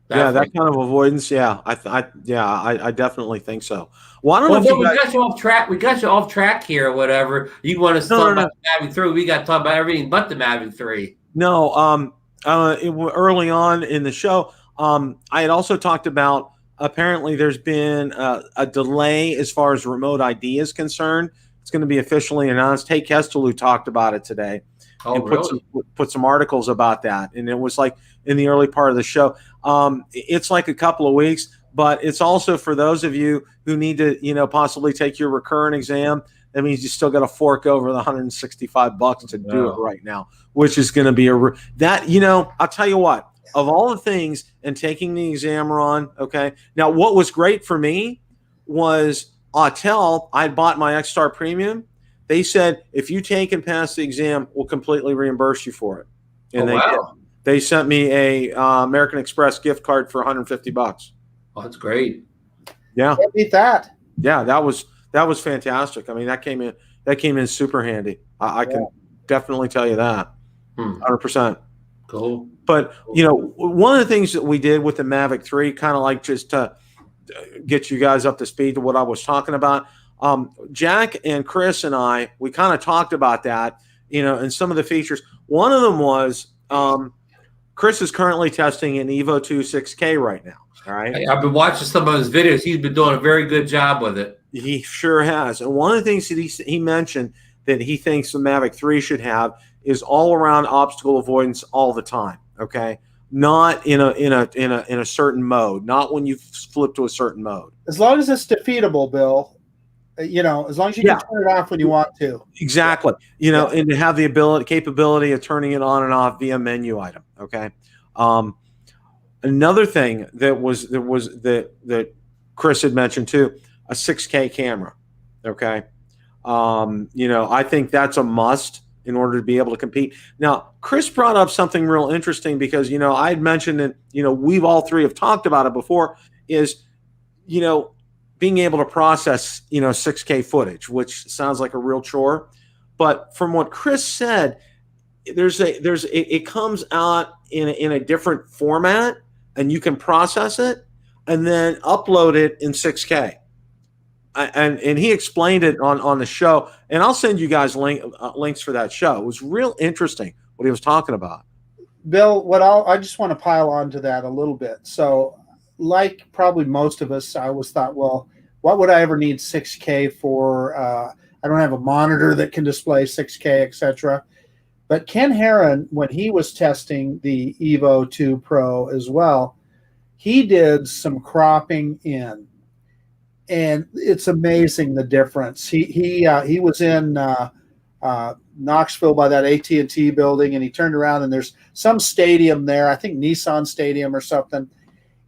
That kind of avoidance. Yeah, I definitely think so. Well, I don't know if we got you off track. We got you off track here, or whatever. You want to talk about the Mavic 3? We got to talk about everything but the Mavic 3. No, early on in the show, I had also talked about apparently there's been a delay as far as remote ID is concerned. It's going to be officially announced. Hey, Kestelu talked about it today. Oh, and really? put some articles about that. And it was like in the early part of the show. It's like a couple of weeks, but it's also for those of you who need to, possibly take your recurrent exam. That means you still got to fork over the $165 to do it right now, which is going to be I'll tell you what, of all the things and taking the exam, Ron, okay. Now, what was great for me was Autel. I bought my X-Star Premium. They said, if you take and pass the exam, we'll completely reimburse you for it. And did. They sent me a American Express gift card for $150. Oh, that's great. Yeah. Can't beat that. Yeah, that was fantastic. I mean, that came in super handy. I can definitely tell you that. 100%. Cool. But, one of the things that we did with the Mavic 3, kind of like just to get you guys up to speed to what I was talking about, Jack and Chris and we kind of talked about that, and some of the features. One of them was Chris is currently testing an Evo 2 6K right now. All right. I've been watching some of his videos. He's been doing a very good job with it. He sure has. And one of the things that he mentioned that he thinks the Mavic 3 should have is all around obstacle avoidance all the time. Okay. Not in a certain mode, not when you flip to a certain mode. As long as it's defeatable, Bill. As long as you can turn it off when you want to. Exactly. And to have the capability of turning it on and off via menu item. Okay. Another thing that Chris had mentioned too, a 6K camera. Okay. I think that's a must in order to be able to compete. Now, Chris brought up something real interesting because, I had mentioned that, we've all three have talked about it before is, being able to process, 6K footage, which sounds like a real chore. But from what Chris said, it comes out in a different format and you can process it and then upload it in 6K. And he explained it on the show, and I'll send you guys links for that show. It was real interesting what he was talking about. Bill, I just want to pile on to that a little bit. So, like probably most of us, I always thought, well, what would I ever need 6K for? I don't have a monitor that can display 6K, etc. But Ken Herron, when he was testing the Evo 2 Pro as well, he did some cropping in. And it's amazing the difference. He was in Knoxville by that AT&T building, and he turned around and there's some stadium there, I think Nissan Stadium or something,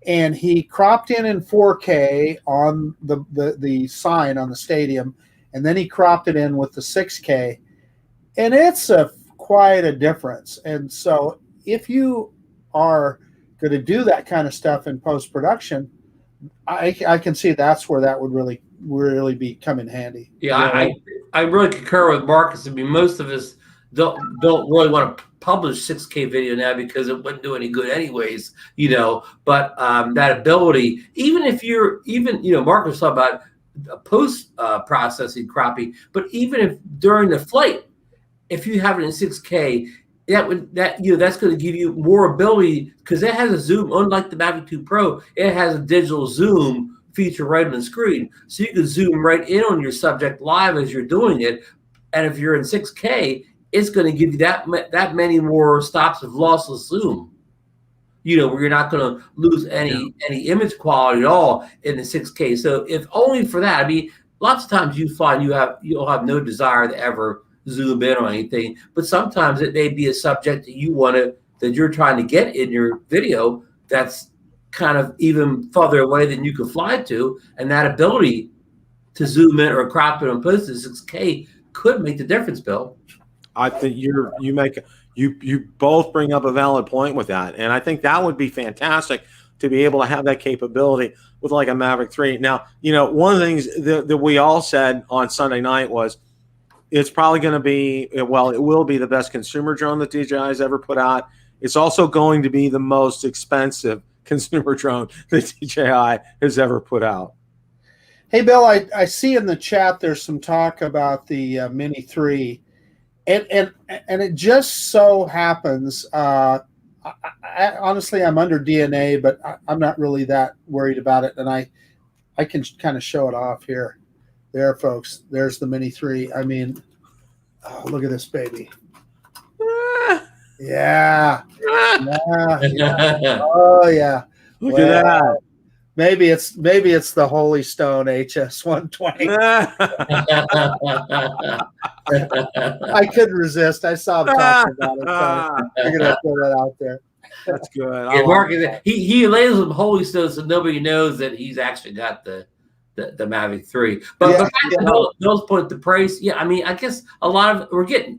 and he cropped in 4K on the sign on the stadium, and then he cropped it in with the 6K, and it's quite a difference. And so if you are going to do that kind of stuff in post-production, I can see that's where that would really be come in handy. Yeah, I really concur with Marcus. I mean, most of us don't really want to publish 6K video now because it wouldn't do any good anyways, But that ability, even if Marcus talked about post processing cropping, but even if during the flight, if you have it in 6K, that's going to give you more ability because it has a zoom. Unlike the Mavic 2 Pro, it has a digital zoom feature right on the screen, so you can zoom right in on your subject live as you're doing it. And if you're in 6K, it's going to give you that many more stops of lossless zoom. Where you're not going to lose any image quality at all in the 6K. So if only for that, I mean, lots of times you find you'll have no desire to ever zoom in on anything, but sometimes it may be a subject that you're trying to get in your video that's kind of even farther away than you can fly to, and that ability to zoom in or crop it on post to 6K could make the difference, Bill. I think you both bring up a valid point with that, and I think that would be fantastic to be able to have that capability with like a Mavic 3. Now, one of the things that we all said on Sunday night was, it's probably going to be, it will be the best consumer drone that DJI's ever put out. It's also going to be the most expensive consumer drone that DJI has ever put out. Hey, Bill, I see in the chat there's some talk about the Mini 3. And it just so happens, honestly, I'm under DNA, but I'm not really that worried about it. And I can kind of show it off here. There, folks. There's the Mini 3. I mean, oh, look at this baby. Yeah. Yeah. Oh yeah. Look at that. Maybe it's the Holy Stone HS 120. I couldn't resist. I saw him talking about it, so I'm gonna throw that out there. That's good. Yeah, Mark, he lays some Holy Stone so nobody knows that he's actually got the Mavic 3. But back to Bill's point, the price. Yeah, I mean, I guess we're getting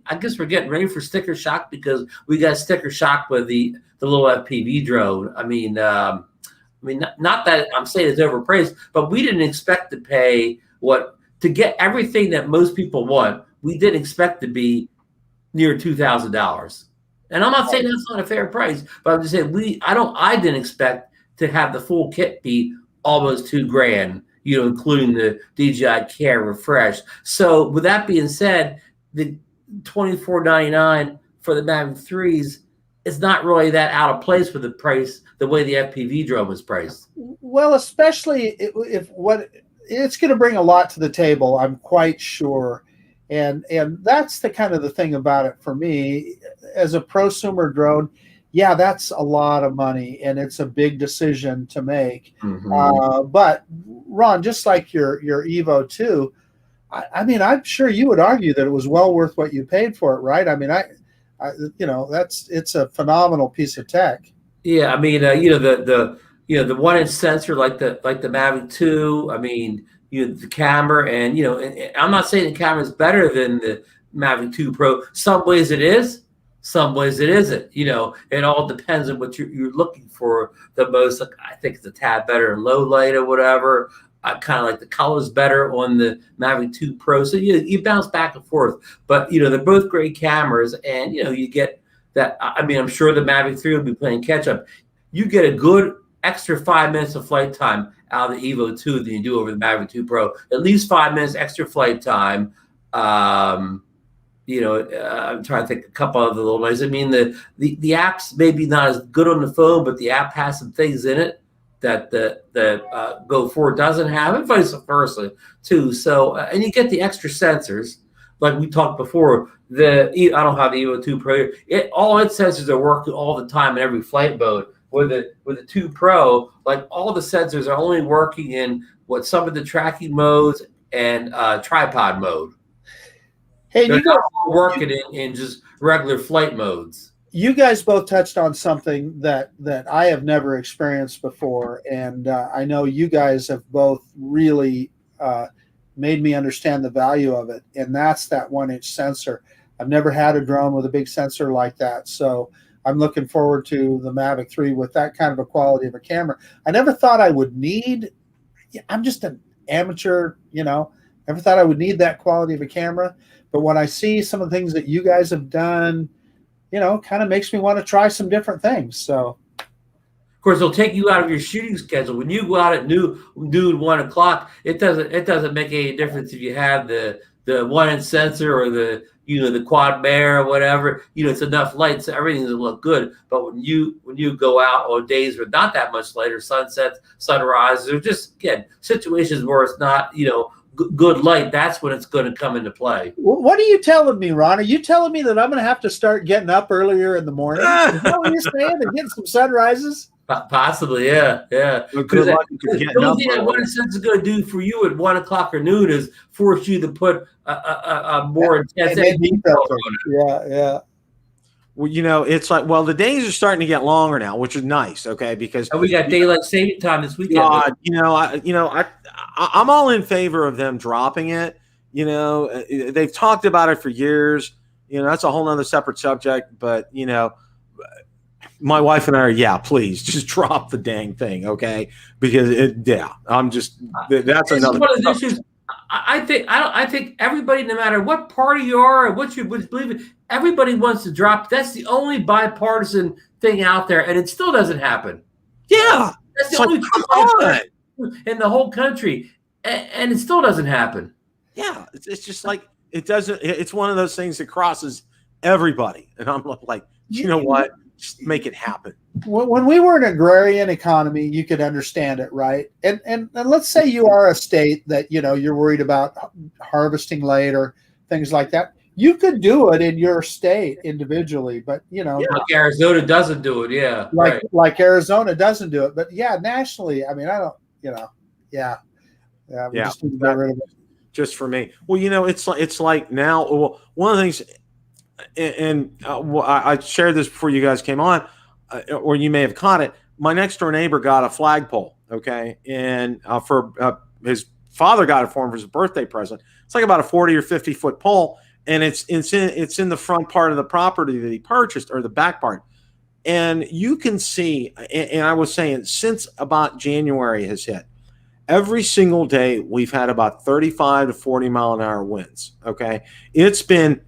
ready for sticker shock because we got sticker shock with the little FPV drone. I mean, not that I'm saying it's overpriced, but we didn't expect to pay to get everything that most people want. We didn't expect to be near $2,000. And I'm not saying that's not a fair price, but I'm just saying I didn't expect to have the full kit be almost $2,000. Including the DJI Care Refresh. So with that being said, the $24.99 for the Mavic 3s is not really that out of place with the price, the way the FPV drone was priced. Well, especially if it's going to bring a lot to the table, I'm quite sure. And that's the kind of the thing about it for me as a prosumer drone. Yeah, that's a lot of money, and it's a big decision to make. Mm-hmm. But Ron, just like your Evo 2, I mean, I'm sure you would argue that it was well worth what you paid for it, right? I mean, it's a phenomenal piece of tech. Yeah, I mean, the 1-inch sensor like the Mavic 2. I mean, the camera, and and I'm not saying the camera is better than the Mavic 2 Pro. Some ways it is. Some ways it isn't. It all depends on what you're looking for the most. Like, I think it's a tad better in low light or whatever. I kind of like the colors better on the Mavic 2 Pro. So you bounce back and forth. But they're both great cameras, and you get that. I mean, I'm sure the Mavic 3 will be playing catch up. You get a good extra 5 minutes of flight time out of the Evo 2 than you do over the Mavic 2 Pro. At least 5 minutes extra flight time. I'm trying to think a couple of the little ways. I mean, the app's maybe not as good on the phone, but the app has some things in it that the Go 4 doesn't have, and vice versa too. So, and you get the extra sensors, like we talked before. I don't have the Evo 2 Pro. All its sensors are working all the time in every flight mode. With the 2 Pro, like all the sensors are only working in some of the tracking modes and tripod mode. Hey, they're not working in just regular flight modes. You guys both touched on something that I have never experienced before, and I know you guys have both really made me understand the value of it, and that's that 1-inch sensor. I've never had a drone with a big sensor like that, so I'm looking forward to the Mavic 3 with that kind of a quality of a camera. I never thought I would need. I'm just an amateur, Never thought I would need that quality of a camera. But when I see some of the things that you guys have done, kind of makes me want to try some different things. So, of course, it'll take you out of your shooting schedule. When you go out at noon, 1 o'clock, it doesn't make any difference if you have the 1-inch sensor or the quad bear or whatever. It's enough light so everything will look good. But when you go out on days where not that much light, or sunsets, sunrises, or just again situations where it's not good light, that's when it's going to come into play. What are you telling me, Ron? Are you telling me that I'm going to have to start getting up earlier in the morning? Is that what you're saying? And getting some sunrises? Possibly, yeah. Because the only thing that 1-inch sensor is going to do for you at 1 o'clock or noon is force you to put a more intense filter on it. Yeah. Well, it's like, the days are starting to get longer now, which is nice. Okay, because we got daylight saving time this weekend. I'm all in favor of them dropping it. They've talked about it for years. That's a whole nother separate subject. But my wife and I are, please just drop the dang thing, okay? Because that's another one of those issues. I think everybody, no matter what party you are or what you believe in, everybody wants to drop. That's the only bipartisan thing out there, and it still doesn't happen. Yeah, that's the only thing in the whole country, and it still doesn't happen. Yeah, it's just like it doesn't. It's one of those things that crosses everybody, and I'm like, you know what? just make it happen. When we were an agrarian economy, you could understand it, right? And let's say you are a state that, you know, you're worried about harvesting late or things like that. You could do it in your state individually, but, you know, like Arizona doesn't do it. Yeah. Like Arizona doesn't do it. But yeah, nationally, I mean, I don't, you know, we just need to get rid of it. Just for me. Well, you know, it's like now, well, one of the things, and I shared this before you guys came on, or you may have caught it. My next door neighbor got a flagpole, okay, and for his father got it for him for his birthday present. It's like about a 40 or 50 foot pole, and it's in the front part of the property that he purchased, or the back part, and you can see. And I was saying, since about January has hit, every single day we've had about 35 to 40 mile an hour winds. Okay, it's been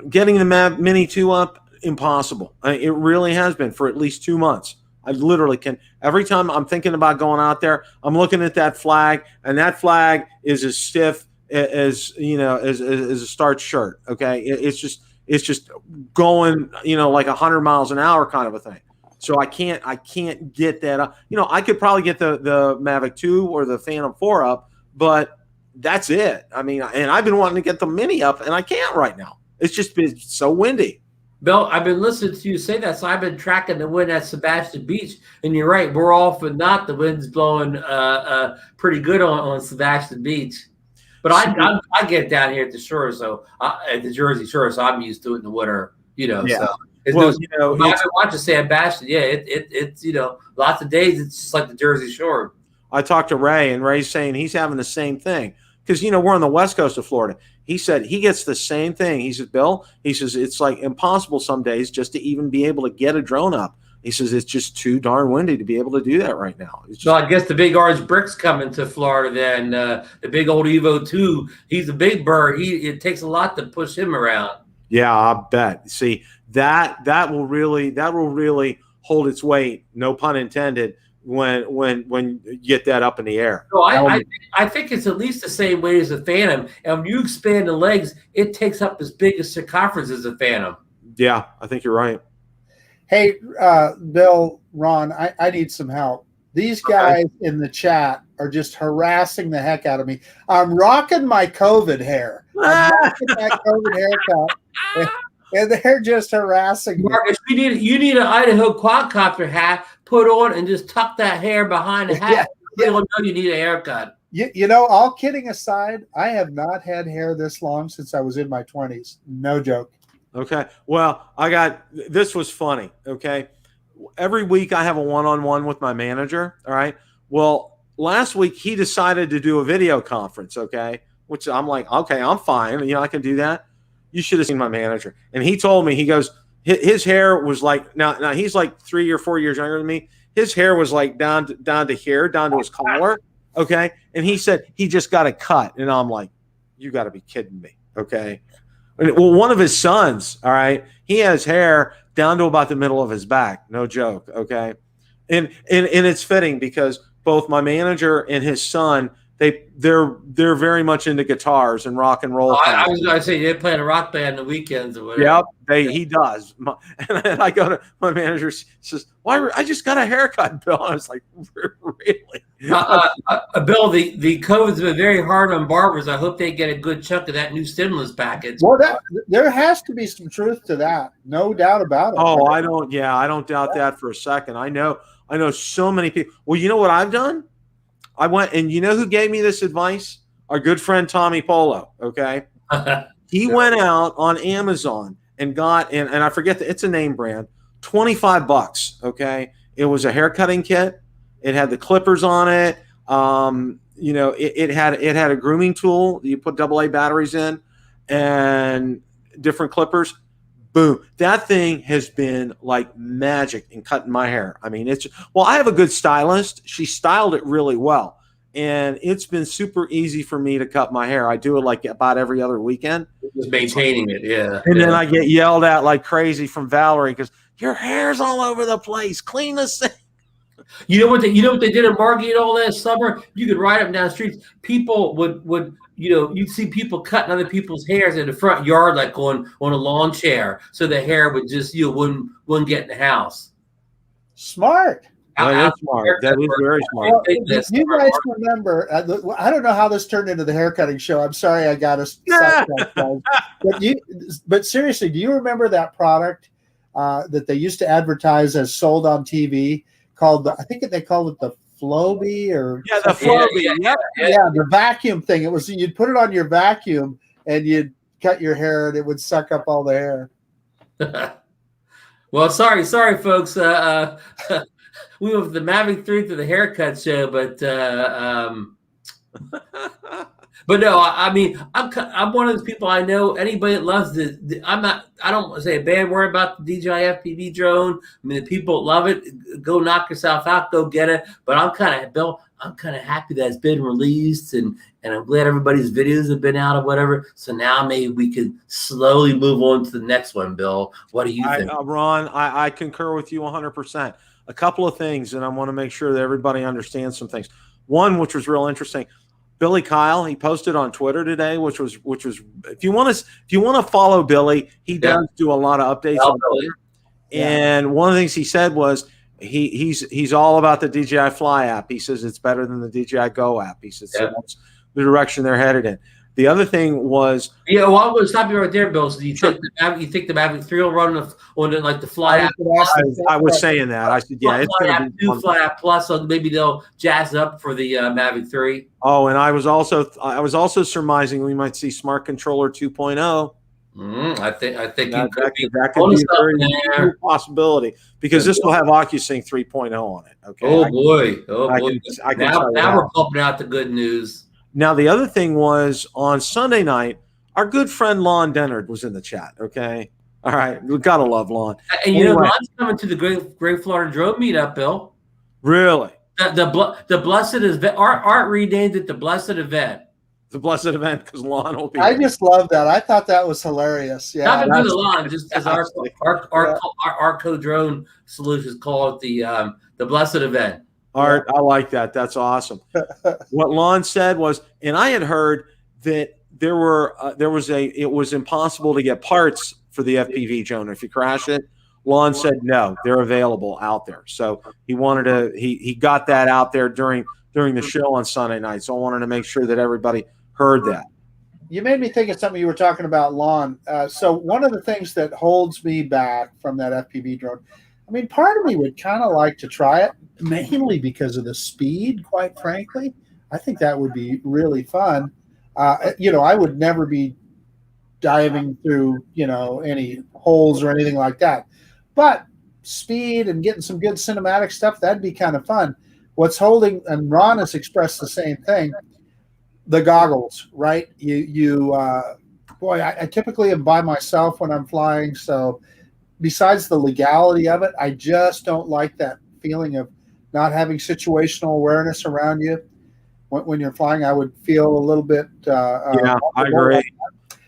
getting the Mini 2 up impossible. It really has been for at least 2 months. I literally can, every time I'm thinking about going out there, I'm looking at that flag, and that flag is as stiff as, you know, as a starched shirt. Okay, it's just going, you know, like 100 miles an hour kind of a thing. So I can't get that up. You know, I could probably get the Mavic 2 or the Phantom 4 up, but that's it. I mean, and I've been wanting to get the Mini up, and I can't right now. It's just been so windy. Bill, I've been listening to you say that, so I've been tracking the wind at Sebastian Beach, and you're right. We're often not. The wind's blowing pretty good on Sebastian Beach, but I get down here at the shore, so at the Jersey Shore, so I'm used to it in the winter. You know, yeah. So well, you know, I've been watching Sebastian. Yeah, it's you know, lots of days it's just like the Jersey Shore. I talked to Ray, and Ray's saying he's having the same thing because, you know, we're on the west coast of Florida. He said he gets the same thing. He says, Bill, he says, it's like impossible some days just to even be able to get a drone up. He says it's just too darn windy to be able to do that right now. So I guess the big orange brick's coming to Florida then. The big old Evo 2, he's a big bird. It takes a lot to push him around. Yeah, I bet. See, that will really hold its weight, no pun intended, when you get that up in the air. So I think it's at least the same weight as a Phantom. And when you expand the legs, it takes up as big a circumference as a Phantom. Yeah, I think you're right. Hey, Bill, Ron, I need some help. These guys in the chat are just harassing the heck out of me. I'm rocking my COVID hair. I'm rocking my COVID haircut. And they're just harassing me. Marcus, you need an Idaho quadcopter hat put on and just tuck that hair behind the hat. Yeah. You don't know you need a haircut. You know, all kidding aside, I have not had hair this long since I was in my 20s. No joke. Okay. Well, this was funny. Okay. Every week I have a one-on-one with my manager. All right. Well, last week he decided to do a video conference. Okay. Which I'm like, okay, I'm fine. You know, I can do that. You should have seen my manager. And he told me, he goes, his hair was like, now he's like 3 or 4 years younger than me. His hair was like down to here, down to his collar. Okay. And he said he just got a cut. And I'm like, you got to be kidding me. Okay. Well, one of his sons, all right, he has hair down to about the middle of his back. No joke. Okay. And it's fitting because both my manager and his son, they're very much into guitars and rock and roll. I was going to say they play in a rock band on the weekends or whatever. Yep, he does. And I go to my manager, says, "Why? I just got a haircut, Bill." I was like, "Really?" Bill, the COVID's been very hard on barbers. I hope they get a good chunk of that new stimulus package. Well, there has to be some truth to that, no doubt about it. Oh, I don't doubt that for a second. I know so many people. Well, you know what I've done? I went, and you know who gave me this advice? Our good friend Tommy Polo. Okay, he went out on Amazon and got and I forget it's a name brand, $25. Okay, it was a haircutting kit. It had the clippers on it. You know, it had a grooming tool. You put AA batteries in and different clippers. Boom. That thing has been like magic in cutting my hair. I mean, I have a good stylist. She styled it really well. And it's been super easy for me to cut my hair. I do it like about every other weekend. Just maintaining it, yeah. And then I get yelled at like crazy from Valerie because your hair's all over the place. Clean this thing. You know what they did in Margate all that summer? You could ride up and down the streets. People would you'd see people cutting other people's hairs in the front yard, like on a lawn chair, so the hair would just wouldn't get in the house. Smart. That is smart. That is very smart. Well, you guys remember? I don't know how this turned into the haircutting show. I'm sorry, I got us. But seriously, do you remember that product that they used to advertise as sold on TV called I think they called it the Flowbee or the Flowbee. Yeah, the vacuum thing. It was you'd put it on your vacuum and you'd cut your hair and it would suck up all the hair. Well, sorry, folks. We went from the Mavic 3 to the haircut show, but no, I mean, I'm one of those people. I know anybody that loves it. I don't want to say a bad word about the DJI FPV drone. I mean, the people that love it, go knock yourself out, go get it. But I'm kind of happy that it's been released, and I'm glad everybody's videos have been out or whatever. So now maybe we can slowly move on to the next one. Bill, what do you think? Ron, I concur with you 100%. A couple of things, and I want to make sure that everybody understands some things. One, which was real interesting, Billy Kyle, he posted on Twitter today, which was if you want to follow Billy, he does do a lot of updates on Twitter. And one of the things he said was he's all about the DJI Fly app. He says it's better than the DJI Go app. He says so that's the direction they're headed in. The other thing was, well, I'm going to stop you right there, Bill. So you think the Mavic 3 will run on like the Fly app? I was saying that. I said, yeah, it's going to be Fly app Plus. So maybe they'll jazz up for the Mavic 3. Oh, and I was also surmising we might see Smart Controller 2.0. I think that could be a very possibility because this will have OcuSync 3.0 on it. Okay. Oh boy. Now we're pumping out the good news. Now, the other thing was on Sunday night, our good friend Lon Dennard was in the chat. Okay. All right. We got to love Lon. And Lon's coming to the Great Florida Drone meetup, Bill. Really? The Blessed Event. Art renamed it the Blessed Event. The Blessed Event because Lon will be. I just love that. I thought that was hilarious. Yeah. Not because of Lon, just as our co-drone solutions call it the Blessed Event. Art, I like that. That's awesome. What Lon said was, and I had heard that it was impossible to get parts for the FPV drone. If you crash it, Lon said no, they're available out there. So he got that out there during the show on Sunday night. So I wanted to make sure that everybody heard that. You made me think of something you were talking about, Lon. So one of the things that holds me back from that FPV drone, I mean, part of me would kind of like to try it, mainly because of the speed, quite frankly. I think that would be really fun. I would never be diving through, any holes or anything like that. But speed and getting some good cinematic stuff, that'd be kind of fun. What's holding, and Ron has expressed the same thing, the goggles, right? I typically am by myself when I'm flying, so besides the legality of it, I just don't like that feeling of not having situational awareness around you. When you're flying, I would feel a little bit. I agree.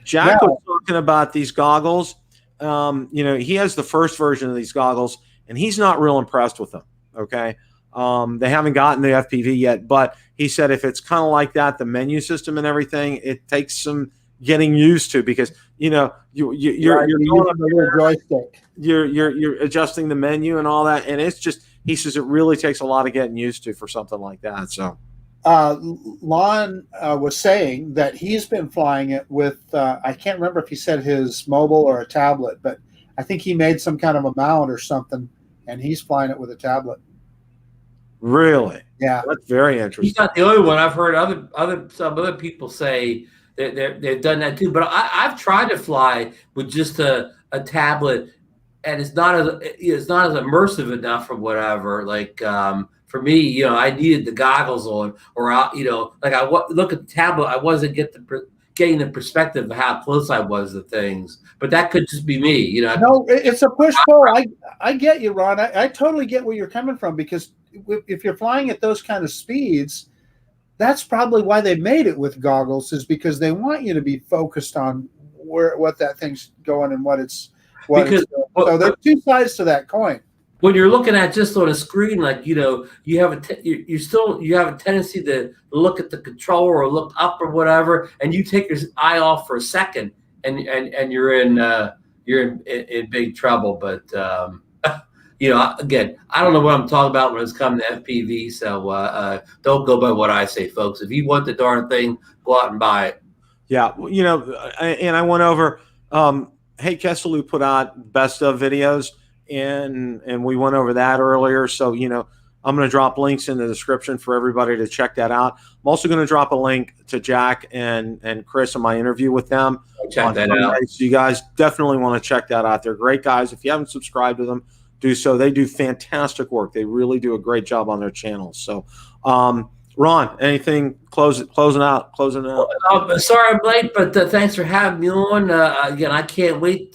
Jack was talking about these goggles. He has the first version of these goggles, and he's not real impressed with them. Okay. They haven't gotten the FPV yet, but he said if it's kind of like that, the menu system and everything, it takes some getting used to because you're going on the little joystick. You're adjusting the menu and all that, and it's just he says it really takes a lot of getting used to for something like that. So, Lon was saying that he's been flying it with I can't remember if he said his mobile or a tablet, but I think he made some kind of a mount or something, and he's flying it with a tablet. Really? Yeah, that's very interesting. He's not the only one. I've heard some other people say they've done that too. But I've tried to fly with just a tablet, and it's not as immersive enough or whatever. Like for me, I needed the goggles on, or I look at the tablet. I wasn't getting the perspective of how close I was to things. But that could just be me, No, it's a push pull. I get you, Ron. I totally get where you're coming from because if you're flying at those kind of speeds, that's probably why they made it with goggles, is because they want you to be focused on what that thing's going and what it's doing. So there's two sides to that coin. when you're looking at just on a screen, like, you have you have a tendency to look at the controller or look up or whatever, and you take your eye off for a second, and you're in big trouble. But again, I don't know what I'm talking about when it's coming to FPV. So don't go by what I say, folks. If you want the darn thing, go out and buy it. Yeah, and I went over. Hey, Kesselu put out best of videos, and we went over that earlier. So I'm going to drop links in the description for everybody to check that out. I'm also going to drop a link to Jack and Chris in my interview with them. Check that out. So you guys definitely want to check that out. They're great guys. If you haven't subscribed to them, do so. They do fantastic work. They really do a great job on their channels. So, Ron, anything closing out? Sorry I'm late, but thanks for having me on. Again, I can't wait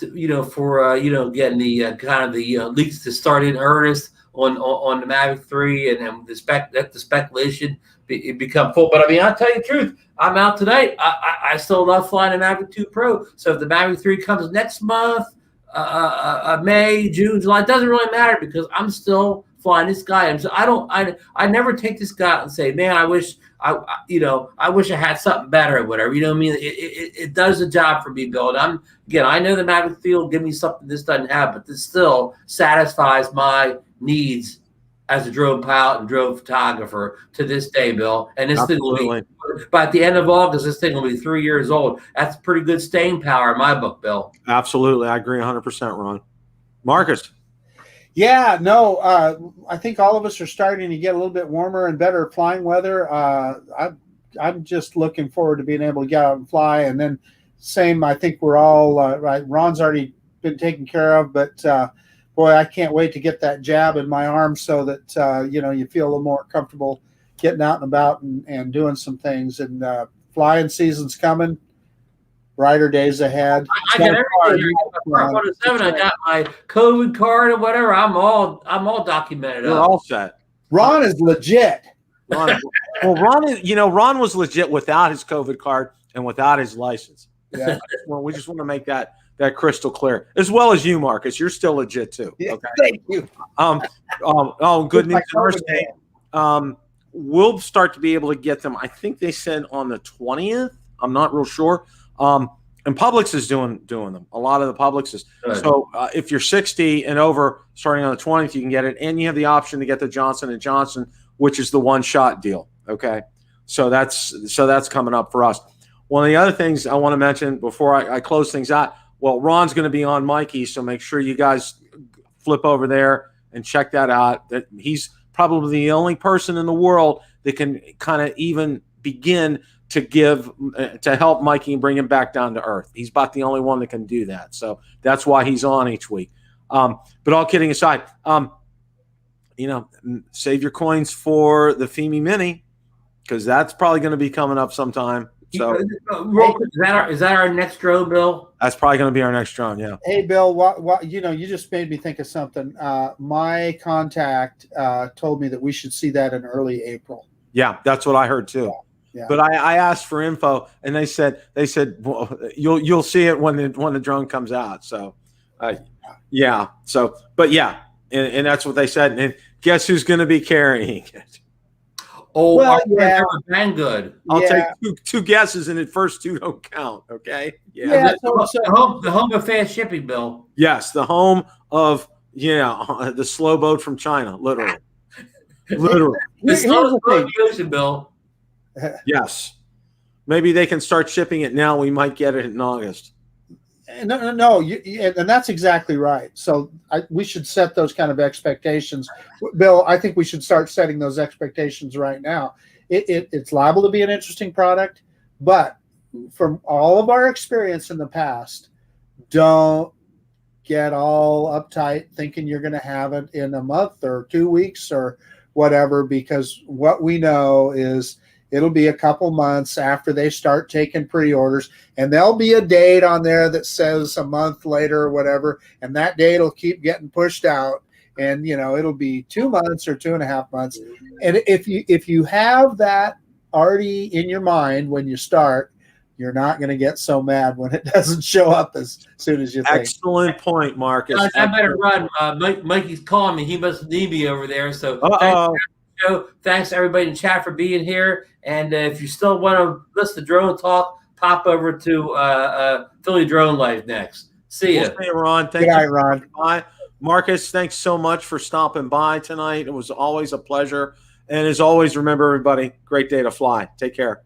for getting the kind of the leaks to start in earnest on the Mavic 3, and then the speculation become full. But I mean, I'll tell you the truth. I'm out today. I still love flying the Mavic 2 Pro. So if the Mavic 3 comes next month, May, June, July, it doesn't really matter because I'm still flying this guy. And so I never take this guy out and say, man, I wish I had something better or whatever. You know what I mean? It does the job for me, Bill. And I know the Mavic 3 will give me something this doesn't have, but this still satisfies my needs as a drone pilot and drone photographer to this day, Bill. And this thing will be, by the end of August, this thing will be 3 years old. That's pretty good staying power in my book, Bill. Absolutely. I agree 100%, Ron. Marcus. Yeah, no, I think all of us are starting to get a little bit warmer and better flying weather. I'm just looking forward to being able to get out and fly. And then same, I think we're all right. Ron's already been taken care of, but boy, I can't wait to get that jab in my arm so that, you feel a little more comfortable getting out and about and doing some things. And flying season's coming. Brighter days ahead. I got everything. I got my COVID card or whatever. I'm all documented. You're all set. Ron is legit. Ron was legit without his COVID card and without his license. Yeah. Well, we just want to make that crystal clear, as well as you, Marcus. You're still legit too. Yeah, okay. thank you. Good news in our state. We'll start to be able to get them. I think they said on the 20th. I'm not real sure. And Publix is doing them. A lot of the Publix is. Good. So if you're 60 and over, starting on the 20th, you can get it, and you have the option to get the Johnson & Johnson, which is the one-shot deal. Okay, so that's coming up for us. One of the other things I want to mention before I close things out. Well, Ron's going to be on Mikey, so make sure you guys flip over there and check that out. That he's probably the only person in the world that can kind of even begin to help Mikey and bring him back down to earth. He's about the only one that can do that. So that's why he's on each week. But all kidding aside, save your coins for the FEMI Mini because that's probably going to be coming up sometime. So is that our next drone, Bill? That's probably going to be our next drone. Yeah. Hey, Bill, what you just made me think of something. My contact told me that we should see that in early April. Yeah, that's what I heard too. Yeah. But I asked for info, and they said well, you'll see it when the drone comes out. So, yeah. So, but yeah, and that's what they said. And guess who's going to be carrying it? Oh, well, yeah. Bang good. I'll take two guesses, and the first two don't count. Okay. Yeah. The home of fast shipping, Bill. Yes, the home of the slow boat from China, literally. Literally. The slowest boat in the ocean, Bill. Yes, maybe they can start shipping it now. We might get it in August. No, and that's exactly right. So we should set those kind of expectations, Bill. I think we should start setting those expectations right now. It's liable to be an interesting product, but from all of our experience in the past, don't get all uptight thinking you're going to have it in a month or 2 weeks or whatever, because what we know is it'll be a couple months after they start taking pre-orders, and there'll be a date on there that says a month later or whatever, and that date will keep getting pushed out, and it'll be 2 months or 2.5 months. And if you have that already in your mind when you start, you're not going to get so mad when it doesn't show up as soon as you think. Excellent point, Marcus. Guys, I better run. Mikey's calling me. He must need me over there. So thanks everybody in chat for being here. And if you still want to listen to Drone Talk, pop over to Philly Drone Life next. See you. Hey, Ron. Thank you, Ron. Bye. Marcus, thanks so much for stopping by tonight. It was always a pleasure. And as always, remember, everybody, great day to fly. Take care.